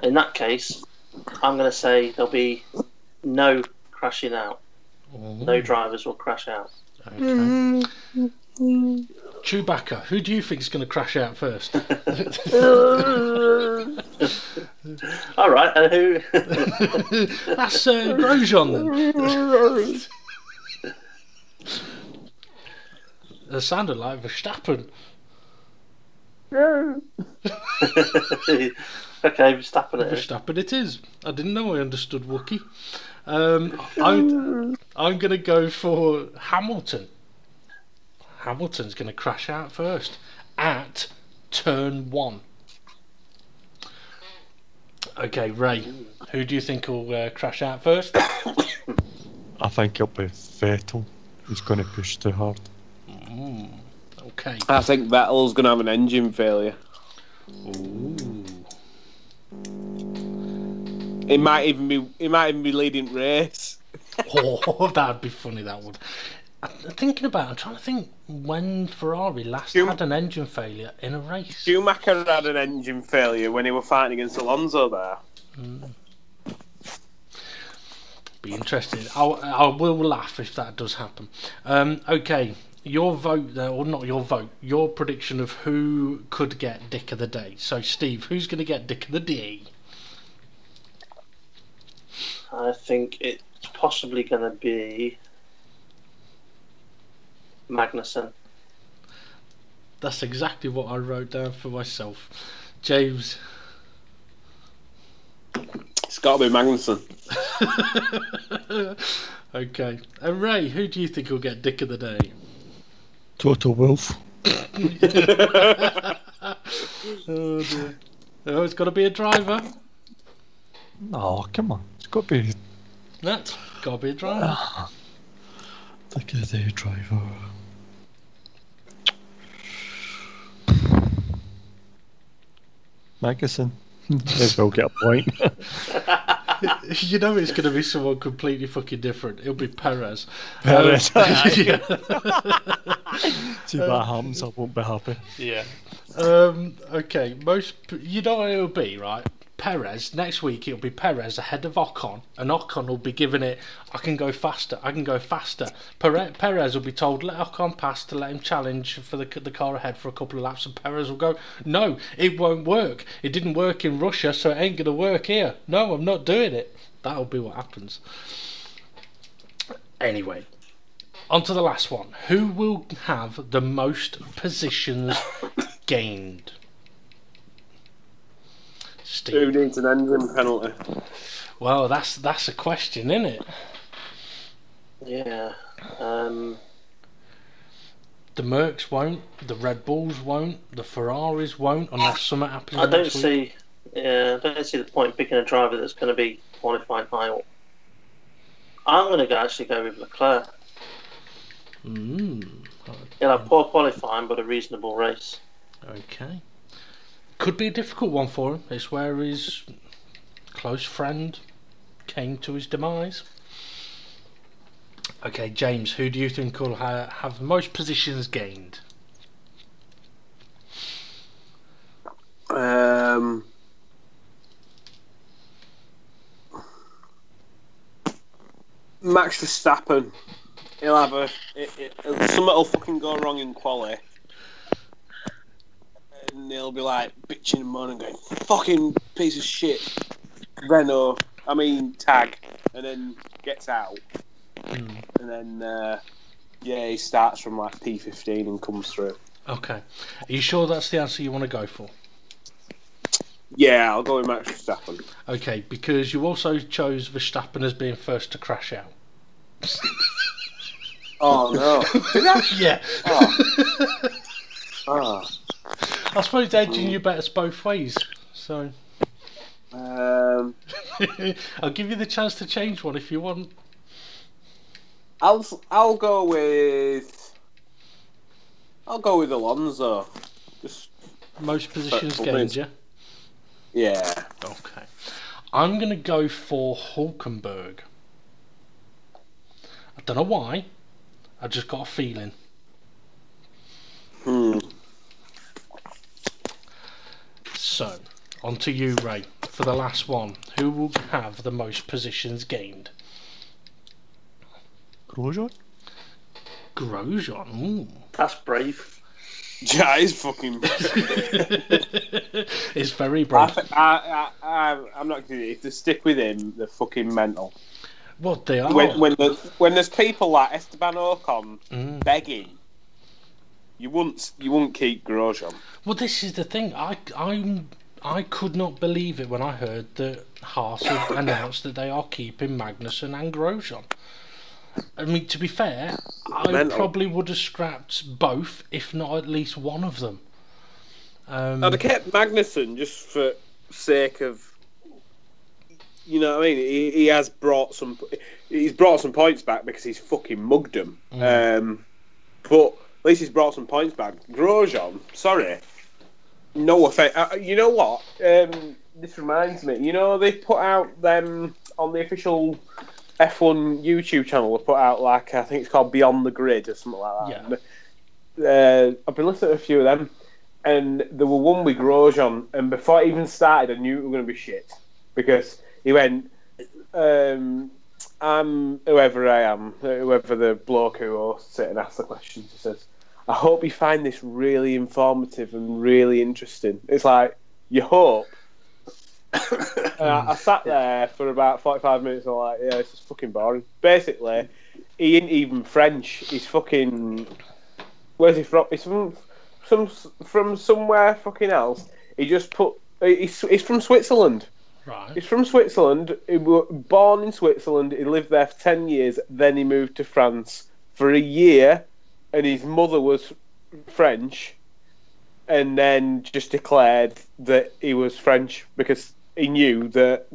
In that case, I'm going to say there'll be no crashing out. No drivers will crash out. Okay. Chewbacca, who do you think is going to crash out first? All right, and who? That's Grosjean then. That sounded like Verstappen. Okay, Verstappen it is. Verstappen it is. I didn't know I understood Wookiee. I'm going to go for Hamilton. Hamilton's going to crash out first at turn 1. Okay, Ray, who do you think will crash out first? I think it'll be Vettel. He's going to push too hard. Okay. I think Vettel's going to have an engine failure. Ooh. It might even be leading race. Oh, that'd be funny. That would. I'm trying to think when Ferrari last had an engine failure in a race. Schumacher had an engine failure when he were fighting against Alonso there. Be interesting. I will laugh if that does happen. Okay, your vote, or not your vote, your prediction of who could get Dick of the Day. So, Steve, who's going to get Dick of the Day? I think it's possibly going to be Magnussen. That's exactly what I wrote down for myself. James. It's got to be Magnussen. Okay. And Ray, who do you think will get Dick of the Day? Total Wolf. Oh dear. Oh, it's got to be a driver. Oh, come on. It's got to be That's got to be a driver. like a day driver. Magnussen. May as well get a point. You know it's going to be someone completely fucking different. It'll be Perez. Perez. Yeah. See if that happens, I won't be happy. Yeah. Okay. You know what it'll be, right? Perez. Next week it'll be Perez ahead of Ocon, and Ocon will be giving it. I can go faster. I can go faster. Perez will be told let Ocon pass to let him challenge for the car ahead for a couple of laps, and Perez will go, no, it won't work. It didn't work in Russia, so it ain't gonna work here. No, I'm not doing it. That'll be what happens. Anyway. On to the last one. Who will have the most positions gained? Steve. Who needs an engine penalty? Well, that's a question, isn't it? Yeah. The Mercs won't. The Red Bulls won't. The Ferraris won't, unless something happens. I don't see the point in picking a driver that's going to be qualifying high up. I'm going to actually go with Leclerc. He'll have poor qualifying, but a reasonable race. Okay. Could be a difficult one for him. It's where his close friend came to his demise. Okay, James, who do you think will have the most positions gained? Max Verstappen. He'll have something will fucking go wrong in quali. And they'll be like bitching and moaning, going, fucking piece of shit. Tag, and then gets out. And then, he starts from like P15 and comes through. Okay. Are you sure that's the answer you want to go for? Yeah, I'll go with Max Verstappen. Okay, because you also chose Verstappen as being first to crash out. Oh, no. Did I? Yeah. Oh. I suppose edging you betters both ways, so... I'll give you the chance to change one if you want. I'll go with Alonso. Just most positions gained, yeah? Yeah. Okay. I'm going to go for Hulkenberg. I don't know why. I just got a feeling. So, on to you, Ray, for the last one. Who will have the most positions gained? Grosjean? Grosjean? Ooh. That's brave. Yeah, he's fucking. It's very brave. I'm not kidding. If they stick with him, they're fucking mental. What they are? When there's people like Esteban Ocon begging, you wouldn't keep Grosjean. Well, this is the thing. I could not believe it when I heard that Haas have announced that they are keeping Magnussen and Grosjean. I mean, to be fair, I probably would have scrapped both, if not at least one of them. I'd have kept Magnussen just for sake of, you know what I mean. He's brought some points back because he's fucking mugged them. But at least he's brought some points back. Grosjean, sorry, no offense. You know what? This reminds me. You know they put out them on the official F1 YouTube channel. They put out I think it's called Beyond the Grid or something like that. Yeah. I've been listening to a few of them, and there were one with Grosjean, and before it even started, I knew it was going to be shit because he went, "I'm whoever I am, whoever the bloke who hosts it and asks the questions." He says, "I hope you find this really informative and really interesting." It's like, you hope. I sat there for about 45 minutes and I'm like, yeah, it's just fucking boring. Basically, he ain't even French. He's fucking... Where's he from? He's from somewhere fucking else. He just put... He's from Switzerland. Right. He's from Switzerland. He was born in Switzerland. He lived there for 10 years. Then he moved to France for a year, and his mother was French, and then just declared that he was French because he knew that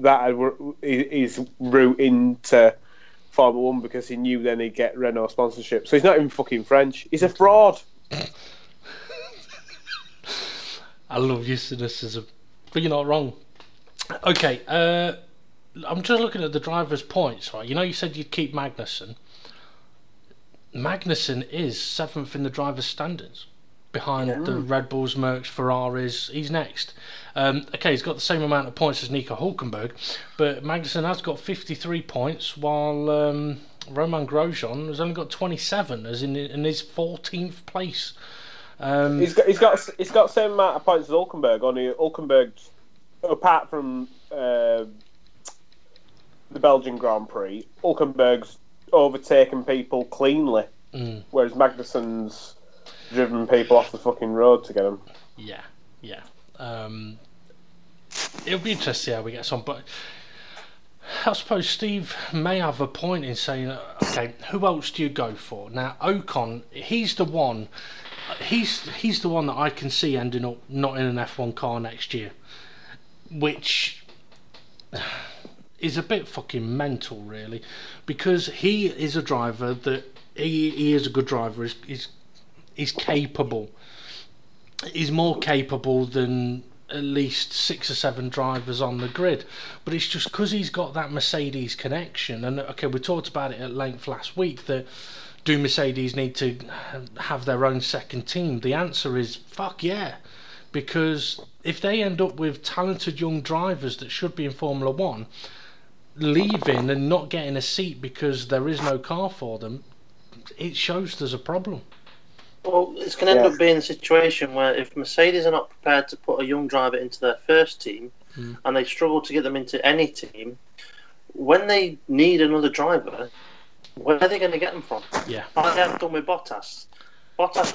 his route into Formula 1 because he knew then he'd get Renault sponsorship. So he's not even fucking French. He's a fraud. I love your cynicism, but you're not wrong. Okay, I'm just looking at the driver's points, right? You know, you said you'd keep Magnussen. Magnussen is 7th in the driver's standings, behind the Red Bulls, Mercs, Ferraris. He's next. Okay, he's got the same amount of points as Nico Hulkenberg, but Magnussen has got 53 points, while Romain Grosjean has only got 27, as in his 14th place. He's got the same amount of points as Hulkenberg. Only Hulkenberg's, apart from the Belgian Grand Prix, Hulkenberg's overtaken people cleanly, whereas Magnussen's driven people off the fucking road to get them. Yeah. It'll be interesting to see how we get on, but I suppose Steve may have a point in saying, okay, who else do you go for? Now, Ocon, he's the one that I can see ending up not in an F1 car next year, which is a bit fucking mental, really, because he is a driver that he is a good driver. He's capable. He's more capable than at least 6 or 7 drivers on the grid, but it's just because he's got that Mercedes connection. And okay, we talked about it at length last week, that do Mercedes need to have their own second team? The answer is fuck yeah, because if they end up with talented young drivers that should be in Formula 1 leaving and not getting a seat because there is no car for them, it shows there's a problem. Well, it's going to end up being a situation where if Mercedes are not prepared to put a young driver into their first team and they struggle to get them into any team, when they need another driver, where are they going to get them from? Yeah, like they have done with Bottas. Bottas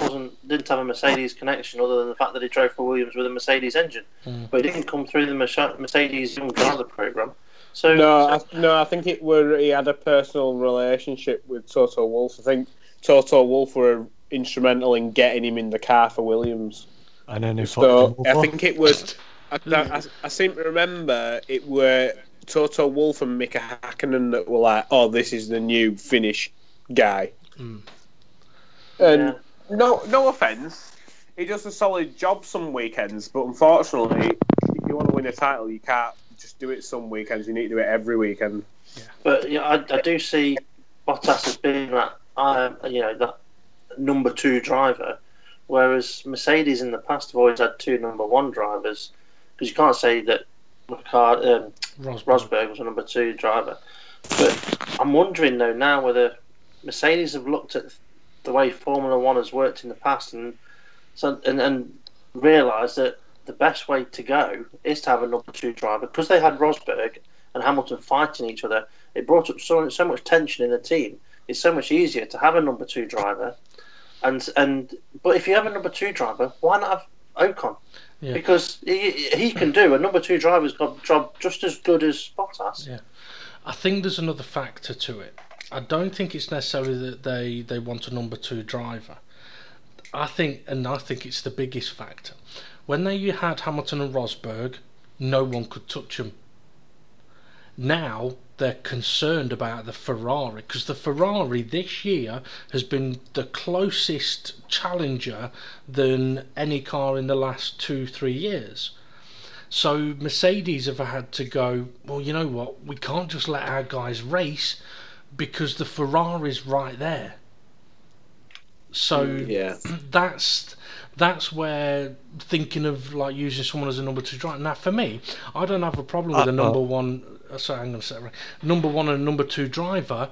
didn't have a Mercedes connection other than the fact that he drove for Williams with a Mercedes engine, but he didn't come through the Mercedes young driver program. So I think he had a personal relationship with Toto Wolff. I think Toto Wolff were instrumental in getting him in the car for Williams. And then I think it was. I seem to remember it were Toto Wolff and Mika Hakkinen that were like, "Oh, this is the new Finnish guy." And no offense, he does a solid job some weekends, but unfortunately, if you want to win a title, you can't just do it some weekends. You need to do it every weekend. Yeah. But I do see Bottas as being that that number 2 driver, whereas Mercedes in the past have always had 2 number 1 drivers, because you can't say that Rosberg was a number 2 driver. But I'm wondering though now whether Mercedes have looked at the way Formula 1 has worked in the past and realised that the best way to go is to have a number 2 driver, because they had Rosberg and Hamilton fighting each other. It brought up so much tension in the team. It's so much easier to have a number 2 driver, but if you have a number 2 driver, why not have Ocon? Yeah. Because he can do a number 2 driver's got a job just as good as Bottas. Yeah, I think there's another factor to it. I don't think it's necessarily that they want a number 2 driver. I think it's the biggest factor. When they had Hamilton and Rosberg, no one could touch them. Now they're concerned about the Ferrari, because the Ferrari this year has been the closest challenger than any car in the last 2-3 years. So Mercedes have had to go, well, you know what, we can't just let our guys race because the Ferrari's right there. So that's where thinking of like using someone as a number 2 driver. Now for me, I don't have a problem with a number 1. Sorry, I'm going to say it right. Number 1 and number 2 driver.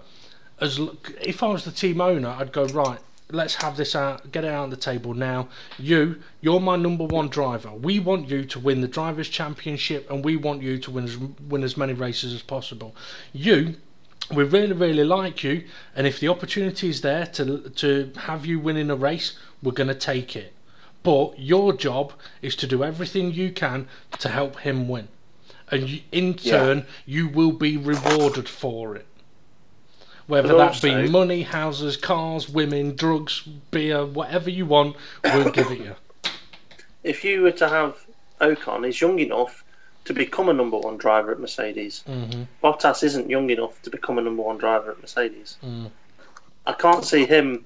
If I was the team owner, I'd go, right, let's have this out, get it out on the table now. You're my number one driver. We want you to win the Drivers' Championship, and we want you to win as many races as possible. We really, really like you, and if the opportunity is there to have you winning a race, we're going to take it. But your job is to do everything you can to help him win. And in turn, you will be rewarded for it. Whether that be money, houses, cars, women, drugs, beer, whatever you want, we'll give it you. If you were to have Ocon, he's young enough to become a number one driver at Mercedes. Bottas isn't young enough to become a number one driver at Mercedes. I can't see him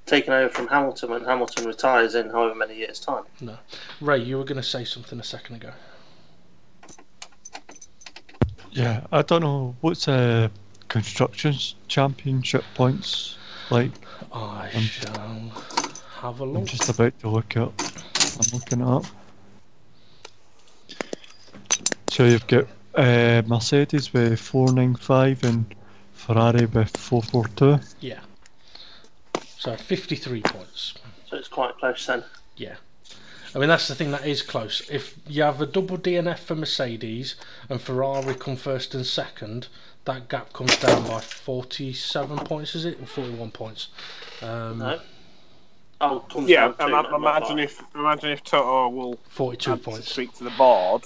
taking over from Hamilton when Hamilton retires in however many years' time. No. Ray, you were going to say something a second ago. Yeah, I don't know. What's Constructors Championship points like? I shall have a look. I'm just about to look up. I'm looking it up. So you've got Mercedes with 495 and Ferrari with 442. Yeah. So 53 points. So it's quite close then. Yeah. I mean, that's the thing, that is close. If you have a double DNF for Mercedes and Ferrari come first and second, that gap comes down by 47 points, is it? Or 41 points? No. Imagine if Toto Wolff 42 had points. to speak to the board.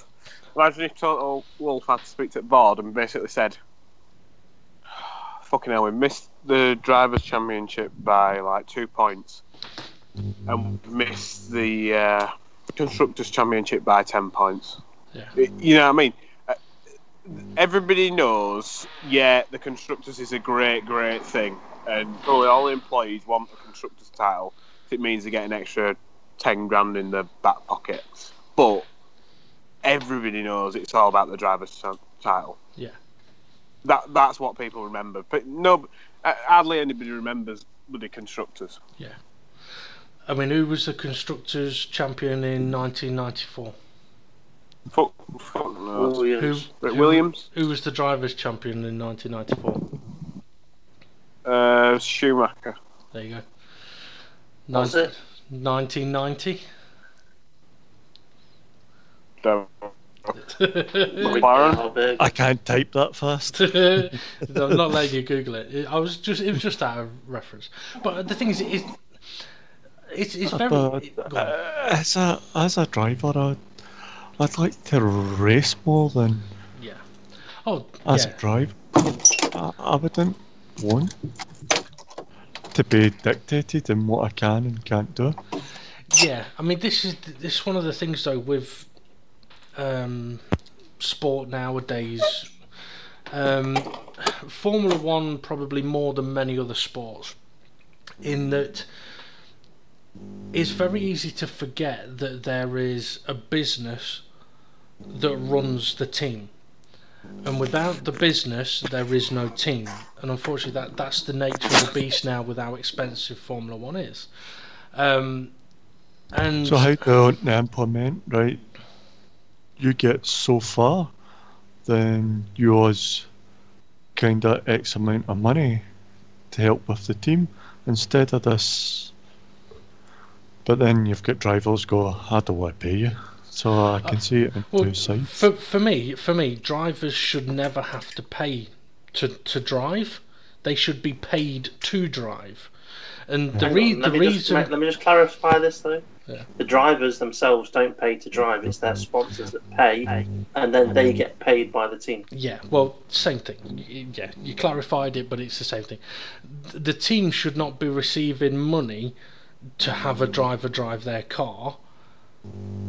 Imagine if Toto Wolff had to speak to the board and basically said, fucking hell, we missed the Drivers' Championship by like 2 points. And missed the Constructors' Championship by 10 points. Yeah. You know what I mean? Everybody knows, the Constructors is a great, great thing. And probably all the employees want the Constructors' title if it means they get an extra 10 grand in the back pocket. But everybody knows it's all about the Drivers' title. Yeah. That's what people remember. But hardly anybody remembers the Constructors. Yeah. I mean, who was the Constructors' champion in 1994? Fuck knows. Williams. Who was the Drivers' champion in 1994? Schumacher. There you go. Was it? 1990? McLaren. I can't type that fast. I'm not letting you Google it. It was just out of reference. But the thing is, it's very. As a driver, I'd like to race more than. Yeah. Oh. As a driver, I wouldn't want to be dictated in what I can and can't do. Yeah, I mean, this is one of the things though with sport nowadays. Formula One probably more than many other sports, in that it's very easy to forget that there is a business that runs the team, and without the business there is no team. And unfortunately that's the nature of the beast now with how expensive Formula One is. And so how do they implement, right? You get so far, then you owes kind of X amount of money to help with the team instead of this. But then you've got drivers go, I don't want to pay you. So I can see it on two sides. For me, drivers should never have to pay to drive. They should be paid to drive. And the reason. Let me just clarify this though. Yeah. The drivers themselves don't pay to drive. It's their sponsors that pay, and then they get paid by the team. Yeah, well, same thing. Yeah, you clarified it, but it's the same thing. The team should not be receiving money to have a driver drive their car.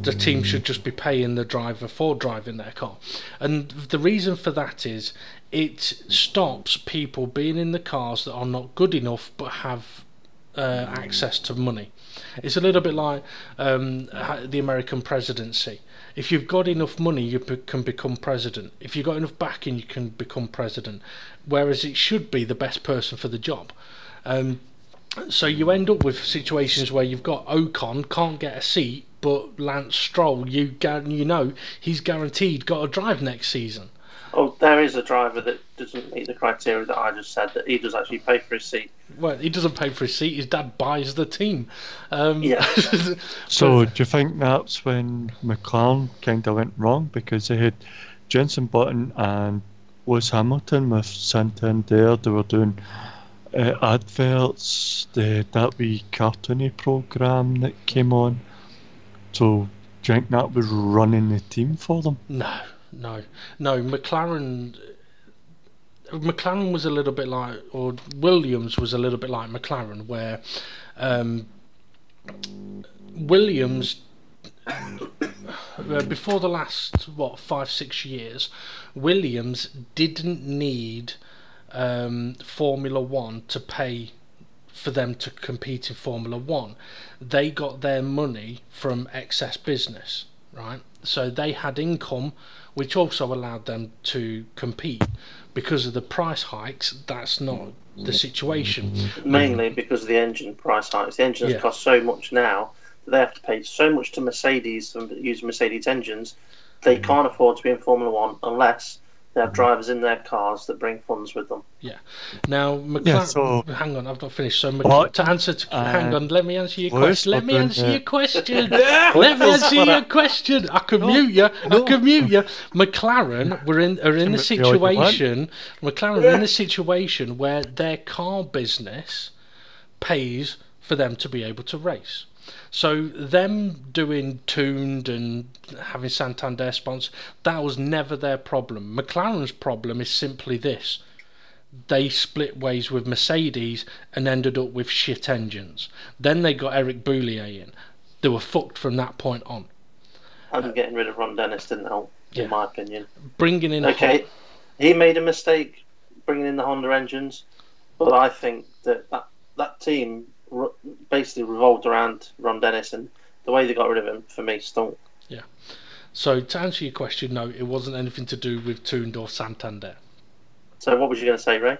The team should just be paying the driver for driving their car. And the reason for that is it stops people being in the cars that are not good enough but have access to money. It's a little bit like the American presidency. If you've got enough money, you can become president. If you've got enough backing, you can become president. Whereas it should be the best person for the job. So you end up with situations where you've got Ocon can't get a seat, but Lance Stroll, you know, he's guaranteed got to drive next season. Oh, there is a driver that doesn't meet the criteria that I just said, that he does actually pay for his seat. Well, he doesn't pay for his seat. His dad buys the team. Yeah. So do you think that's when McLaren kind of went wrong, because they had Jenson Button and Lewis Hamilton with Santander? They were doing adverts, that wee cartoony program that came on. So do you think that was running the team for them? No. McLaren was a little bit like, or Williams was a little bit like McLaren, where Williams, before the last 5-6 years, Williams didn't need Formula One to pay for them to compete in Formula One. They got their money from excess business, right? So they had income, which also allowed them to compete. Because of the price hikes, that's not the situation. Mainly because of the engine price hikes. The engines cost so much now that they have to pay so much to Mercedes and use Mercedes engines. They can't afford to be in Formula One unless they have drivers in their cars that bring funds with them. Yeah. Now, McLaren. Hang on, I've not finished. So, hang on. Let me answer your question. Let me answer your question. Let me answer your question. I can mute you. McLaren are in the situation. McLaren are in the situation where their car business pays for them to be able to race. So them doing tuned and having Santander sponsors, that was never their problem. McLaren's problem is simply this: they split ways with Mercedes and ended up with shit engines. Then they got Eric Boullier in. They were fucked from that point on. And getting rid of Ron Dennis didn't help, in my opinion. Bringing in he made a mistake bringing in the Honda engines, but I think that team basically revolved around Ron Dennis, and the way they got rid of him, for me, stunk. Yeah. So to answer your question, no, it wasn't anything to do with Tuned or Santander. So what was you going to say, Ray?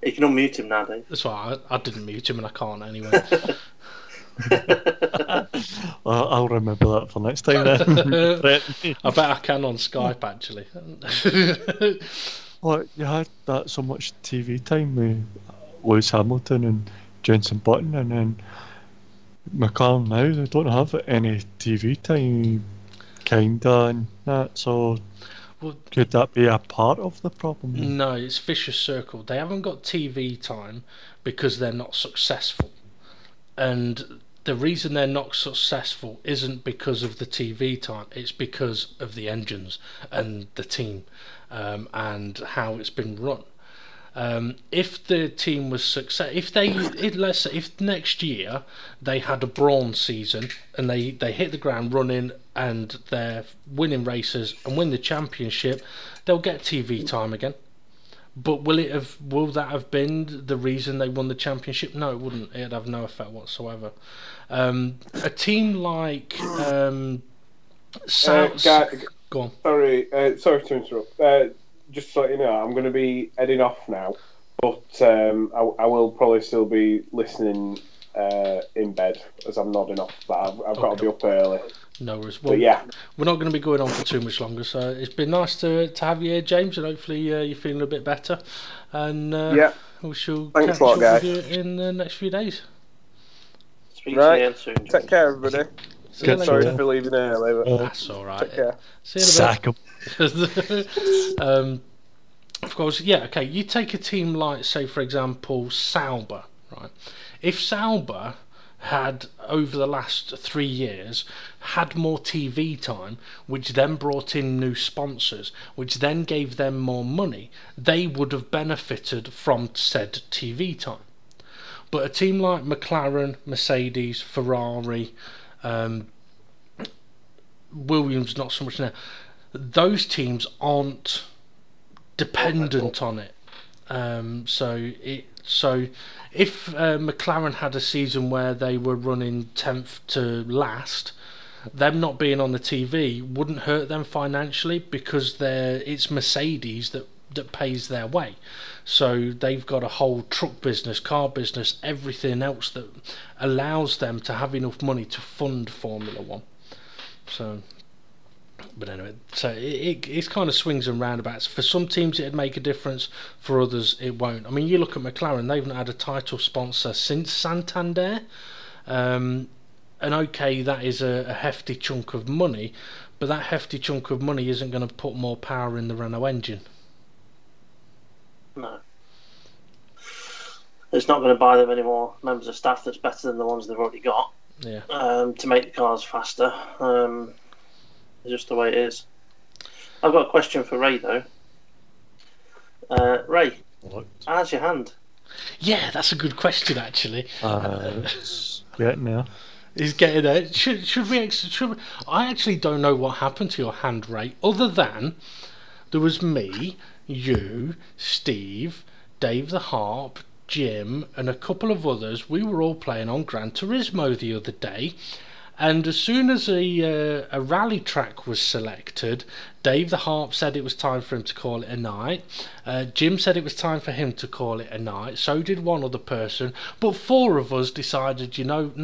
You can unmute him now, Dave. That's why I didn't mute him, and I can't anyway. I'll remember that for next time then. I bet I can on Skype, actually. Well, you had that so much TV time with Lewis Hamilton and Jenson Button, and then McLaren now, they don't have any TV time, kinda, and that, so could that be a part of the problem? No, it's vicious circle. They haven't got TV time because they're not successful, and the reason they're not successful isn't because of the TV time, it's because of the engines and the team, and how it's been run. If the team was let's say if next year they had a bronze season and they hit the ground running and they're winning races and win the championship, they'll get TV time again. But will that have been the reason they won the championship? No, it wouldn't. It'd have no effect whatsoever. A team like Go on. Sorry to interrupt. Just so you know, I'm going to be heading off now, but I will probably still be listening in bed as I'm nodding off. But I've got to be up early. No worries. Well, we're not going to be going on for too much longer. So it's been nice to have you here, James, and hopefully you're feeling a bit better. And we shall catch up with you in the next few days. Speak to you again soon. Take care, everybody. Sorry for leaving early. But that's all right. Take care. See you in a bit. Of course, okay. You take a team like, say, for example, Sauber, right? If Sauber had, over the last 3 years, had more TV time, which then brought in new sponsors, which then gave them more money, they would have benefited from said TV time. But a team like McLaren, Mercedes, Ferrari, Williams, not so much now, those teams aren't dependent on it. So if McLaren had a season where they were running 10th to last, them not being on the TV wouldn't hurt them financially, because it's Mercedes that pays their way. So they've got a whole truck business, car business, everything else that allows them to have enough money to fund Formula One. So But anyway, so it kind of swings and roundabouts. For some teams it'd make a difference, for others it won't. I mean, you look at McLaren, they've not had a title sponsor since Santander. And okay, that is a hefty chunk of money, but that hefty chunk of money isn't going to put more power in the Renault engine. No. It's not going to buy them any more members of staff that's better than the ones they've already got. Yeah. To make the cars faster. Just the way it is. I've got a question for Ray though. Ray, What? how's your hand? Yeah, that's a good question actually. It's getting there. He's getting there. Should we? I actually don't know what happened to your hand, Ray. Other than there was me, you, Steve, Dave the Harp, Jim, and a couple of others. We were all playing on Gran Turismo the other day, and as soon as a rally track was selected, Dave the Harp said it was time for him to call it a night. Jim said it was time for him to call it a night. So did one other person. But five of us decided, you know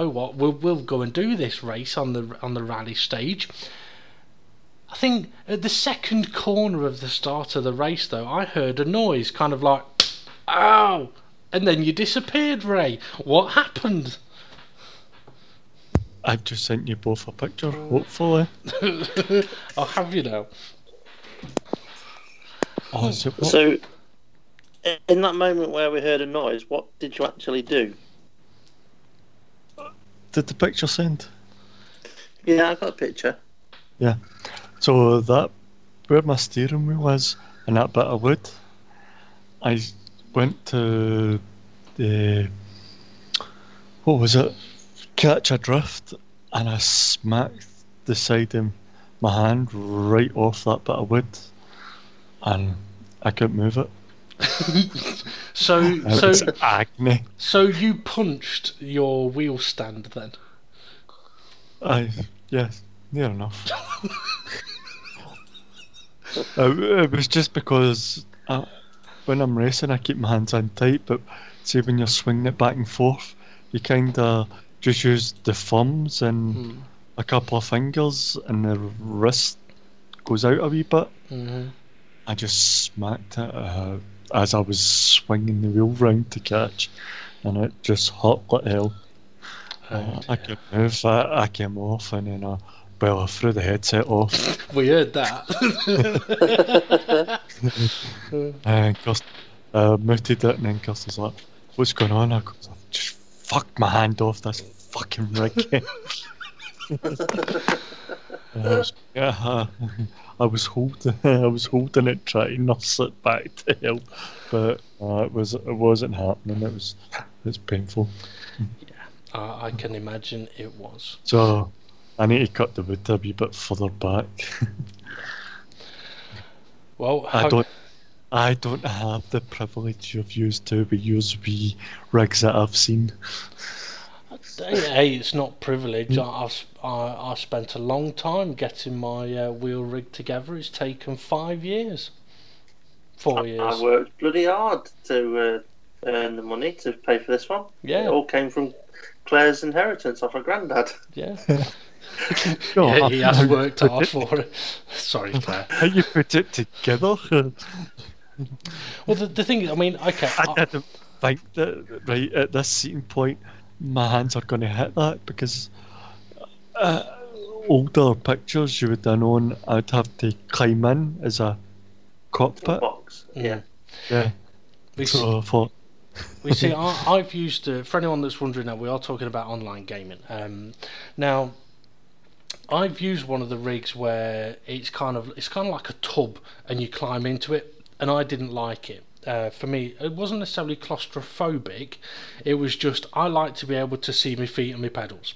what? We'll go and do this race on the rally stage. I think at the second corner of the start of the race, though, I heard a noise, kind of like, "Ow!" And then you disappeared, Ray. What happened? I've just sent you both a picture, hopefully. I'll have you now. Oh, is it what? So, in that moment where we heard a noise, what did you actually do? Did the picture send? Yeah, I got a picture. Yeah. So that, where my steering wheel is, and that bit of wood, I went to the, what was it? Catch a drift, and I smacked the side of my hand right off that bit of wood, and I couldn't move it. So It was agony. So you punched your wheel stand then? Yes, near enough. It was just because when I'm racing, I keep my hands on tight, but see when you're swinging it back and forth, you kind of just use the thumbs and a couple of fingers, and the wrist goes out a wee bit. Mm-hmm. I just smacked it as I was swinging the wheel round to catch, and it just hurt like hell. I couldn't move. I came off, and then I threw the headset off. We heard that. And Kirst muted it, and then Kirsty's like, "What's going on?" I go, "Just fucked my hand off this fucking rig." I was holding it, trying to nurse it back to help, but it wasn't happening. It's painful. I can imagine it was. So I need to cut the wood a wee bit further back. Well, I don't have the privilege of used to use wee rigs that I've seen. Hey, it's not privilege. I spent a long time getting my wheel rig together. It's taken 5 years. 4 years. I worked bloody hard to earn the money to pay for this one. Yeah. It all came from Claire's inheritance off her granddad. Yeah. Yeah, he has worked hard for it. Sorry, Claire. How you put it together? Well, the thing is, I mean, okay. I didn't think that right at this seating point my hands are going to hit that, because older pictures you would have known I'd have to climb in as a cockpit. Box. Yeah. Yeah. So I thought. We see. I've used for anyone that's wondering now, we are talking about online gaming. Now, I've used one of the rigs where it's kind of like a tub, and you climb into it, and I didn't like it. For me, it wasn't necessarily claustrophobic. It was just I like to be able to see my feet and my pedals,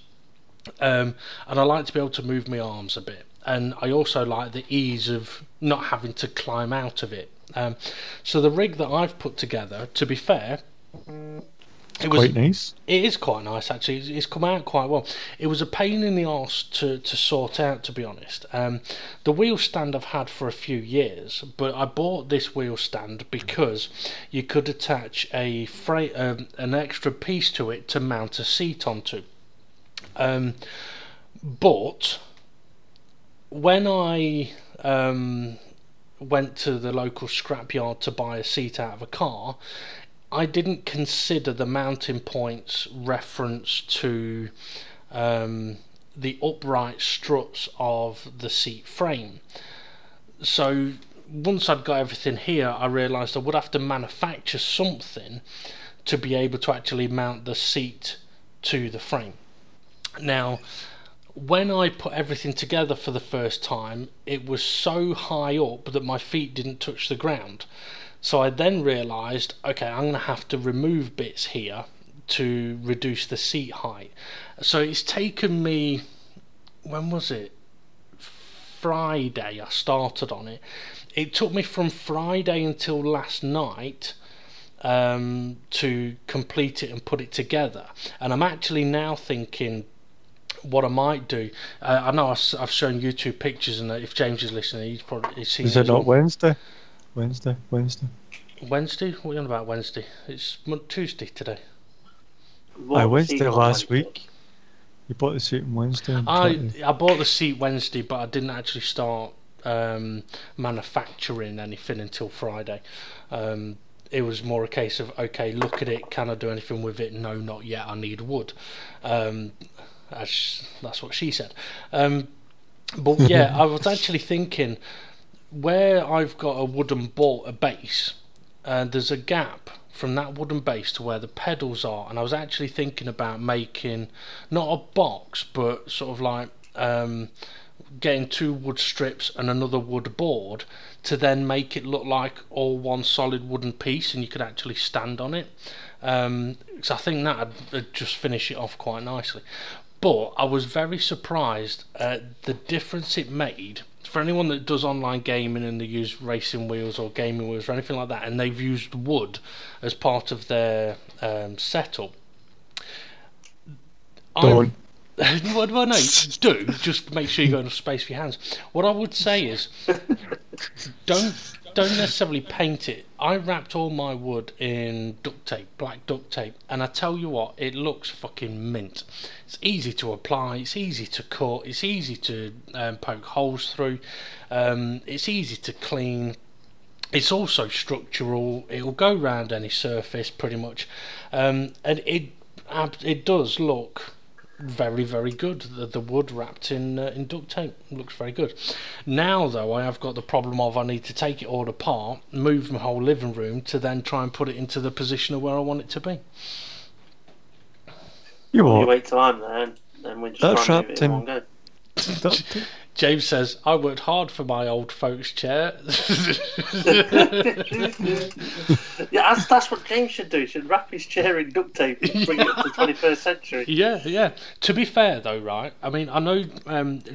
and I like to be able to move my arms a bit. And I also like the ease of not having to climb out of it. So the rig that I've put together, to be fair, it was quite nice. It is quite nice actually. It's come out quite well. It was a pain in the arse to sort out, to be honest. The wheel stand I've had for a few years, but I bought this wheel stand because you could attach an extra piece to it to mount a seat onto. But when I went to the local scrapyard to buy a seat out of a car, I didn't consider the mounting points reference to the upright struts of the seat frame. So once I'd got everything here, I realised I would have to manufacture something to be able to actually mount the seat to the frame. Now, when I put everything together for the first time, it was so high up that my feet didn't touch the ground. So I then realised, okay, I'm going to have to remove bits here to reduce the seat height. So it's taken me, when was it? Friday I started on it. It took me from Friday until last night to complete it and put it together. And I'm actually now thinking what I might do. I know I've shown you 2 pictures, and if James is listening, he's seen. Is it not Wednesday? Wednesday. Wednesday? What are you on about Wednesday? It's Tuesday today. Wednesday last week. You bought the seat on Wednesday. I bought the seat Wednesday, but I didn't actually start manufacturing anything until Friday. It was more a case of, okay, look at it, can I do anything with it? No, not yet, I need wood. That's what she said. But yeah, I was actually thinking, where I've got a wooden board, a base, there's a gap from that wooden base to where the pedals are, and I was actually thinking about making not a box, but sort of like getting 2 wood strips and another wood board to then make it look like all one solid wooden piece, and you could actually stand on it, because I think that would just finish it off quite nicely. But I was very surprised at the difference it made. For anyone that does online gaming and they use racing wheels or gaming wheels or anything like that, and they've used wood as part of their setup, Don't. Well, no, do. Just make sure you got enough space for your hands. What I would say is, don't necessarily paint it. I wrapped all my wood in duct tape, black duct tape, and I tell you what, it looks fucking mint. It's easy to apply, it's easy to cut, it's easy to poke holes through, it's easy to clean. It's also structural. It'll go round any surface pretty much, and it does look very, very good. The wood wrapped in duct tape looks very good. Now though, I have got the problem of I need to take it all apart, move my whole living room to then try and put it into the position of where I want it to be. You wait till I'm there, and then we just try and move it in one go. James says, I worked hard for my old folks' chair. Yeah, that's what James should do. He should wrap his chair in duct tape and bring it up to the 21st century. Yeah. To be fair, though, right? I mean, I know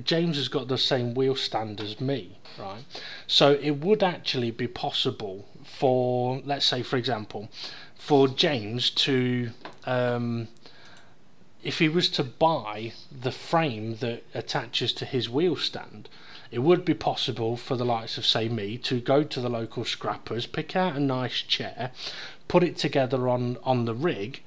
James has got the same wheel stand as me, right? So it would actually be possible for, let's say, for example, for James to... if he was to buy the frame that attaches to his wheel stand, it would be possible for the likes of, say, me to go to the local scrappers, pick out a nice chair, put it together on the rig,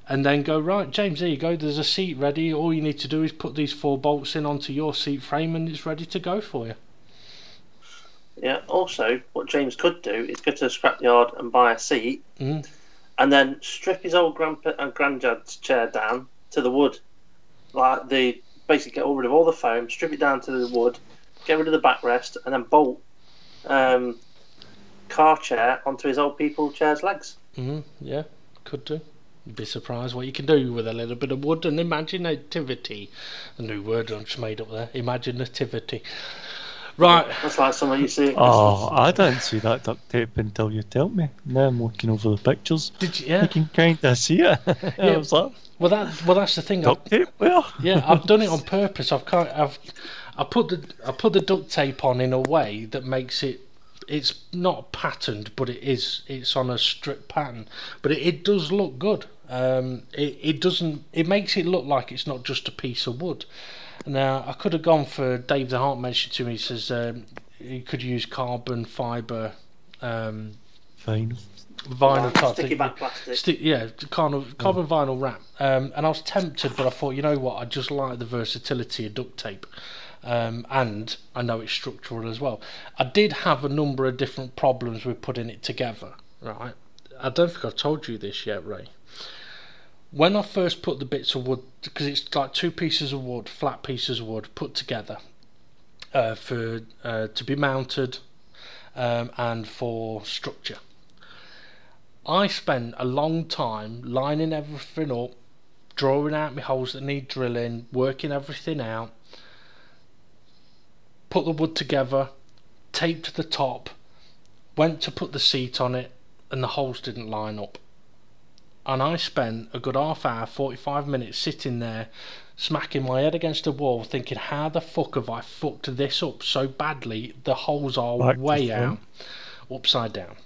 and then go, right, James, there you go, there's a seat ready. All you need to do is put these 4 bolts in onto your seat frame and it's ready to go for you. Yeah, also, what James could do is go to the scrapyard and buy a seat, and then strip his old granddad's chair down to the wood, basically get rid of all the foam, strip it down to the wood, get rid of the backrest, and then bolt car chair onto his old people chair's legs. Yeah, could do. You'd be surprised what you can do with a little bit of wood and imaginativity. A new word I just made up there. Imaginativity. Right. That's like something you see. Oh, I didn't see that duct tape until you told me. Now I'm looking over the pictures. Did you? Yeah. You can kind of see it. Yeah. I was like, well, that's the thing. Duct tape? Well, yeah, I've done it on purpose. I put the duct tape on in a way that makes it. It's not patterned, but it's on a strip pattern. But it does look good. It doesn't. It makes it look like it's not just a piece of wood. Now I could have gone for Dave the Heart mentioned to me. He says you could use carbon fibre. fine. vinyl type sticky thing. back plastic. Carbon vinyl wrap. And I was tempted, but I thought, you know what, I just like the versatility of duct tape. And I know it's structural as well. I did have a number of different problems with putting it together, right? I don't think I've told you this yet, Ray. When I first put the bits of wood, because it's like 2 pieces of wood, flat pieces of wood, put together to be mounted and for structure. I spent a long time lining everything up, drawing out my holes that need drilling, working everything out, put the wood together, taped the top, went to put the seat on it, and the holes didn't line up. And I spent a good half hour, 45 minutes sitting there, smacking my head against the wall, thinking, how the fuck have I fucked this up so badly? The holes are way out, upside down.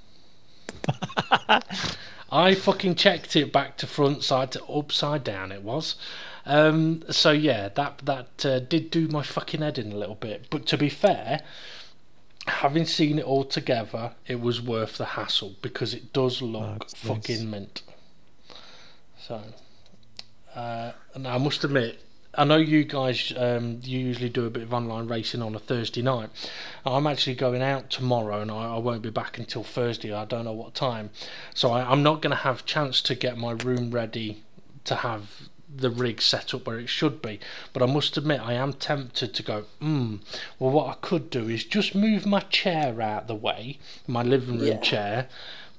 I fucking checked it back to front, side to upside down it was. So yeah, that did do my fucking head in a little bit. But to be fair, having seen it all together, it was worth the hassle because it does look fucking mint. So, and I must admit, I know you guys you usually do a bit of online racing on a Thursday night. I'm actually going out tomorrow and I won't be back until Thursday. I don't know what time. So I'm not going to have a chance to get my room ready to have the rig set up where it should be. But I must admit, I am tempted to go, well, what I could do is just move my chair out the way, my living room chair,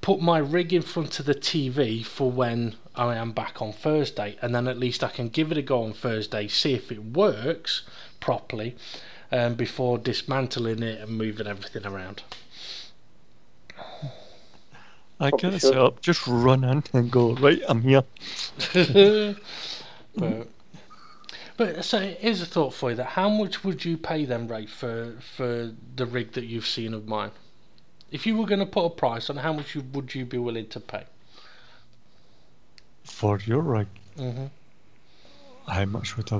put my rig in front of the TV for when I am back on Thursday, and then at least I can give it a go on Thursday, see if it works properly before dismantling it and moving everything around. I get it set up, just run in and go, right, I'm here. But so here's a thought for you: that how much would you pay them, Ray, for the rig that you've seen of mine? If you were going to put a price on, how much would you be willing to pay? For your rig? Mm-hmm. How much would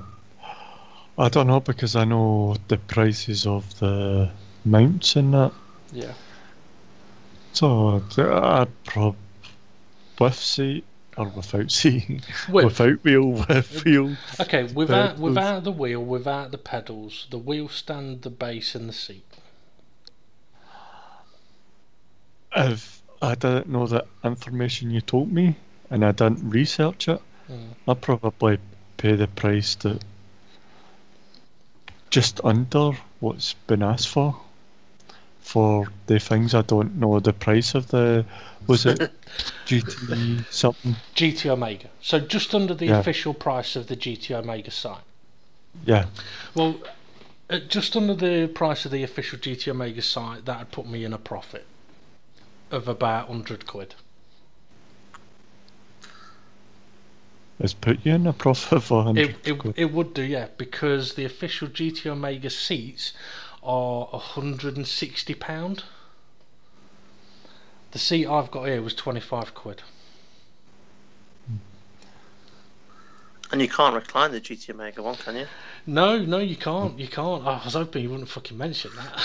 I don't know, because I know the prices of the mounts and that. Yeah. So I'd probably with seat or without seat, without wheel, with wheel. Okay, without the wheel, without the pedals, the wheel stand, the base, and the seat. If I didn't know the information you told me and I didn't research it, I'd probably pay the price that just under what's been asked for the things. I don't know the price of the, was it GT something? GT Omega. So just under the official price of the GT Omega site. Yeah. Well, just under the price of the official GT Omega site, that would put me in a profit of about 100 quid. It's put you in a profit of 100 quid. It would do, yeah, because the official GT Omega seats are £160. The seat I've got here was 25 quid. And you can't recline the GT Omega one, can you? No, you can't. You can't. I was hoping you wouldn't fucking mention that.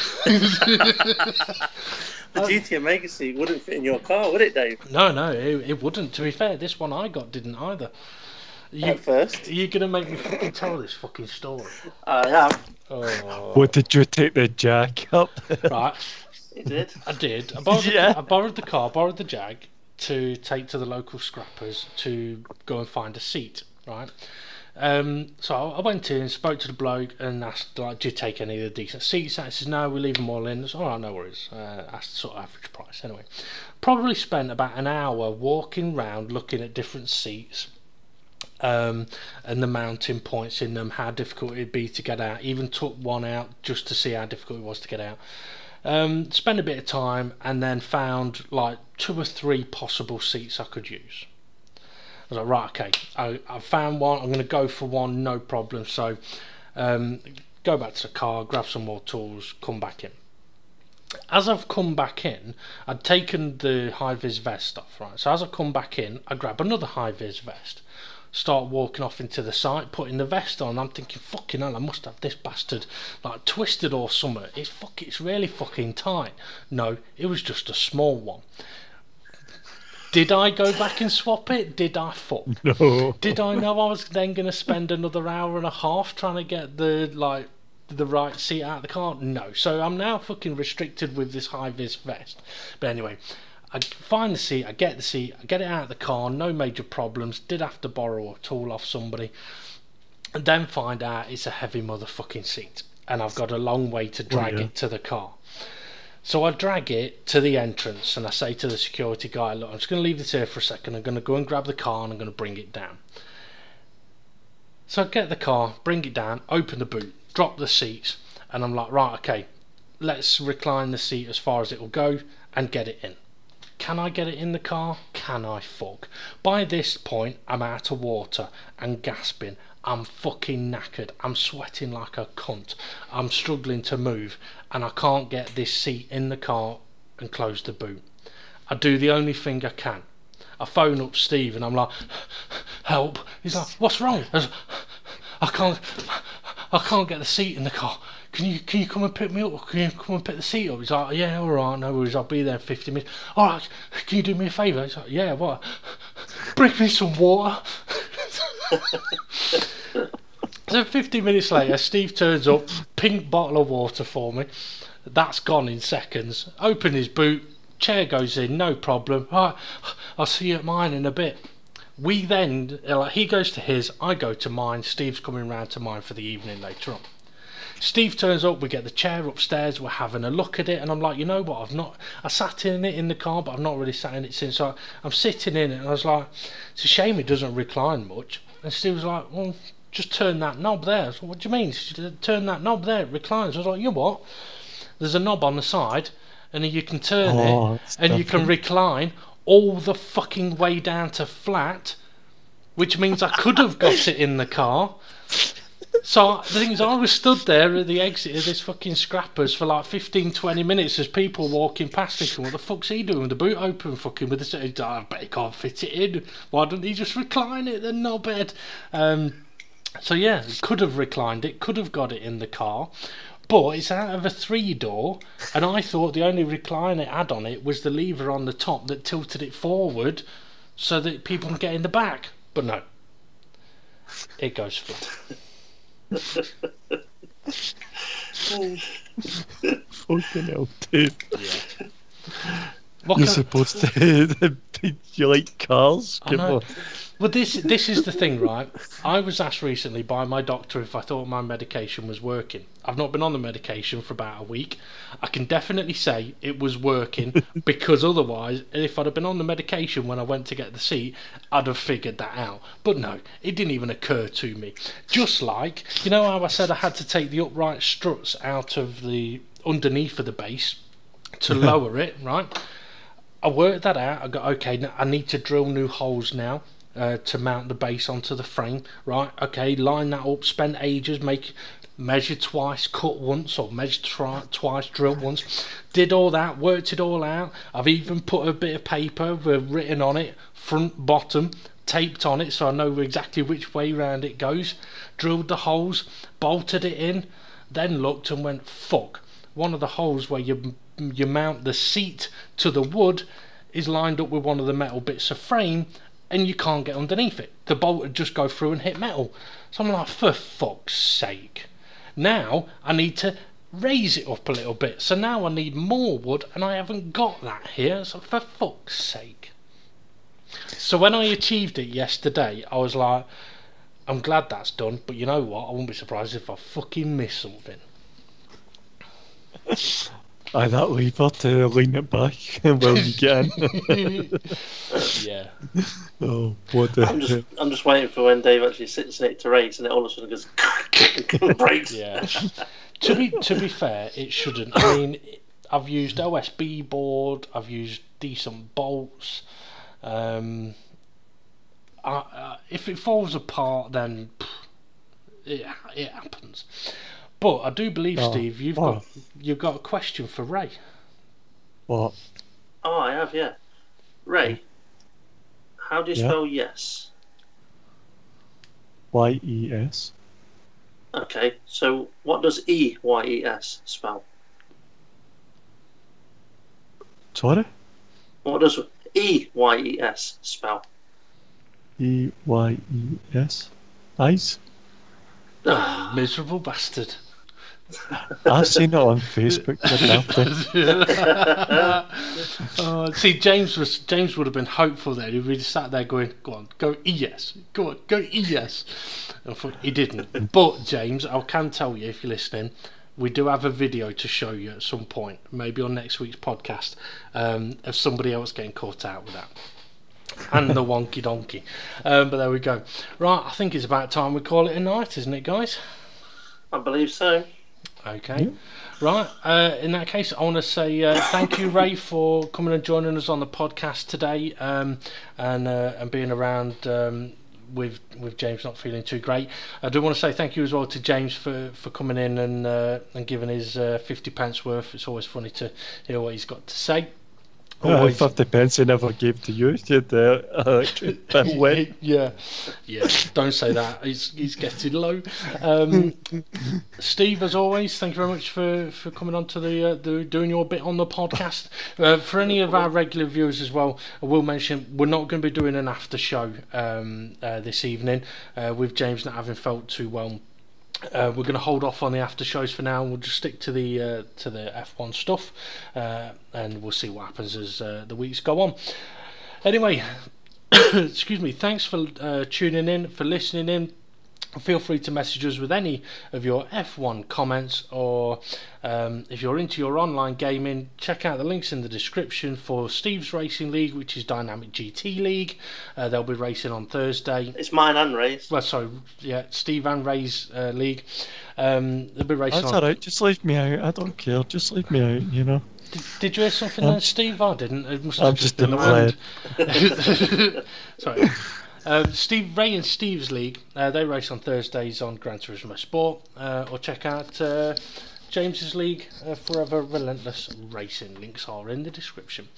The GT Omega seat wouldn't fit in your car, would it, Dave? No, it wouldn't. To be fair, this one I got didn't either. At first. Are you going to make me fucking tell this fucking story? I am. Oh. What, did you take the jack up? Right. You did? I did. I borrowed the car, borrowed the Jag to take to the local scrappers to go and find a seat, right? So I went in, spoke to the bloke and asked, like, do you take any of the decent seats? And he says, no, we leave them all in. I said, all right, no worries. Asked sort of average price. Anyway, probably spent about an hour walking round looking at different seats. And the mounting points in them, how difficult it'd be to get out. Even took one out just to see how difficult it was to get out. Spent a bit of time and then found like 2 or 3 possible seats I could use. I was like, right, okay, I found one, I'm going to go for one, no problem. So go back to the car, grab some more tools, come back in. As I've come back in, I'd taken the high-vis vest off, right? So as I come back in, I grab another high-vis vest, start walking off into the site, putting the vest on. I'm thinking, fucking hell, I must have this bastard like twisted or something. It's really fucking tight. No, it was just a small one. Did I go back and swap it? Did I fuck? No. Did I know I was then going to spend another hour and a half trying to get the right seat out of the car? No. So I'm now fucking restricted with this high-vis vest. But anyway, I find the seat, I get it out of the car, no major problems. Did have to borrow a tool off somebody. And then find out it's a heavy motherfucking seat. And I've got a long way to drag it to the car. So I drag it to the entrance and I say to the security guy, look, I'm just going to leave this here for a second. I'm going to go and grab the car and I'm going to bring it down. So I get the car, bring it down, open the boot, drop the seats, and I'm like, right, okay, let's recline the seat as far as it will go and get it in. Can I get it in the car? Can I fuck? By this point, I'm out of water and gasping. I'm fucking knackered. I'm sweating like a cunt. I'm struggling to move and I can't get this seat in the car and close the boot. I do the only thing I can. I phone up Steve and I'm like, help. He's like, what's wrong? I can't get the seat in the car. Can you come and pick me up? Can you come and pick the seat up? He's like, yeah, alright, no worries, I'll be there in 50 minutes. Alright, can you do me a favour? He's like, yeah, what? Bring me some water. So 50 minutes later, Steve turns up, pink bottle of water for me. That's gone in seconds. Open his boot, chair goes in, no problem. Right, I'll see you at mine in a bit. We then, he goes to his, I go to mine. Steve's coming round to mine for the evening later on. Steve turns up, we get the chair upstairs, we're having a look at it, and I'm like, you know what, I sat in it in the car, but I've not really sat in it since. So I'm sitting in it, and I was like, it's a shame it doesn't recline much. And Steve was like, well, just turn that knob there. I was like, what do you mean? She said, turn that knob there, it reclines. I was like, you know what? There's a knob on the side, and you can turn it, and you can recline all the fucking way down to flat, which means I could have got it in the car. So the thing is, I was stood there at the exit of this fucking Scrappers for like 15-20 minutes as people walking past thinking, what the fuck's he doing with the boot open fucking with the... I bet he can't fit it in. Why don't he just recline it, the knobhead? So yeah, could have reclined it, could have got it in the car, but it's out of a 3-door, and I thought the only recline it had on it was the lever on the top that tilted it forward so that people can get in the back. But no, it goes flat. Fucking hell, dude. Yeah. You're supposed to you like cars? I know. Well, this is the thing, right? I was asked recently by my doctor if I thought my medication was working. I've not been on the medication for about a week. I can definitely say it was working because otherwise, if I'd have been on the medication when I went to get the seat, I'd have figured that out. But no, it didn't even occur to me. Just like, you know how I said I had to take the upright struts out of the underneath of the base to lower it, right? I worked that out. I go, okay, I need to drill new holes now. To mount the base onto the frame, right? Okay, line that up, spend ages, measure twice, cut once, or measure twice, drill once. Did all that, worked it all out. I've even put a bit of paper with written on it, front, bottom, taped on it so I know exactly which way round it goes. Drilled the holes, bolted it in, then looked and went, fuck. One of the holes where you mount the seat to the wood is lined up with one of the metal bits of frame, and you can't get underneath it. The bolt would just go through and hit metal. So I'm like, for fuck's sake. Now I need to raise it up a little bit. So now I need more wood, and I haven't got that here. So for fuck's sake. So when I achieved it yesterday, I was like, I'm glad that's done. But you know what? I wouldn't be surprised if I fucking miss something. Aye, that lever to lean it back while you get in. Yeah. Oh, what the... I'm just waiting for when Dave actually sits in it to race and it all of a sudden goes and breaks. Yeah. To be fair, it shouldn't. I mean, I've used OSB board. I've used decent bolts. If it falls apart, then it happens. But I do believe, Steve, you've got a question for Ray. What? Oh, I have, yeah. Ray, how do you spell yes? Y-E-S. Okay, so what does E-Y-E-S spell? Sorry? What does E-Y-E-S spell. E-Y-E-S. Nice. Oh, miserable bastard. I've seen it on Facebook. See, James would have been hopeful there. He would have sat there going, "Go on, go yes, go on, go yes." I thought he didn't. But James, I can tell you if you're listening, we do have a video to show you at some point, maybe on next week's podcast, of somebody else getting caught out with that. And the wonky donkey. But there we go. Right, I think it's about time we call it a night, isn't it, guys? I believe so. Okay. Right, in that case, I want to say thank you, Ray, for coming and joining us on the podcast today, and being around with James not feeling too great. I do want to say thank you as well to James for coming in and giving his 50 pence worth. It's always funny to hear what he's got to say. 50 pence he never gave to you. Yeah, don't say that. He's getting low. Steve, as always, thank you very much for coming on to the doing your bit on the podcast. For any of our regular viewers as well, I will mention we're not going to be doing an after show this evening with James not having felt too well. We're going to hold off on the after shows for now. We'll just stick to the F1 stuff, and we'll see what happens as the weeks go on. Anyway, excuse me. Thanks for tuning in, for listening in. Feel free to message us with any of your F1 comments, or if you're into your online gaming, check out the links in the description for Steve's Racing League, which is Dynamic GT League. They'll be racing on Thursday. It's mine and Ray's. Well, sorry, yeah, Steve and Ray's league. They'll be racing. That's alright, just leave me out. I don't care, just leave me out, you know. Did you hear something then, Steve? I didn't. It must have I'm just been the wind. Sorry. Ray and Steve's league, they race on Thursdays on Gran Turismo Sport, or check out James's league, Forever Relentless Racing. Links are in the description.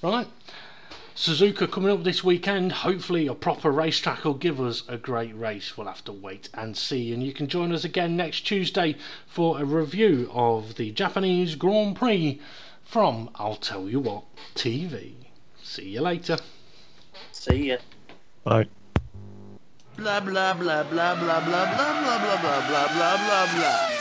Right, Suzuka coming up this weekend. Hopefully a proper racetrack will give us a great race. We'll have to wait and see. And you can join us again next Tuesday for a review of the Japanese Grand Prix from I'll Tell You What TV. See you later. See ya. Bye. Blah blah blah blah blah blah blah blah blah blah blah blah blah blah.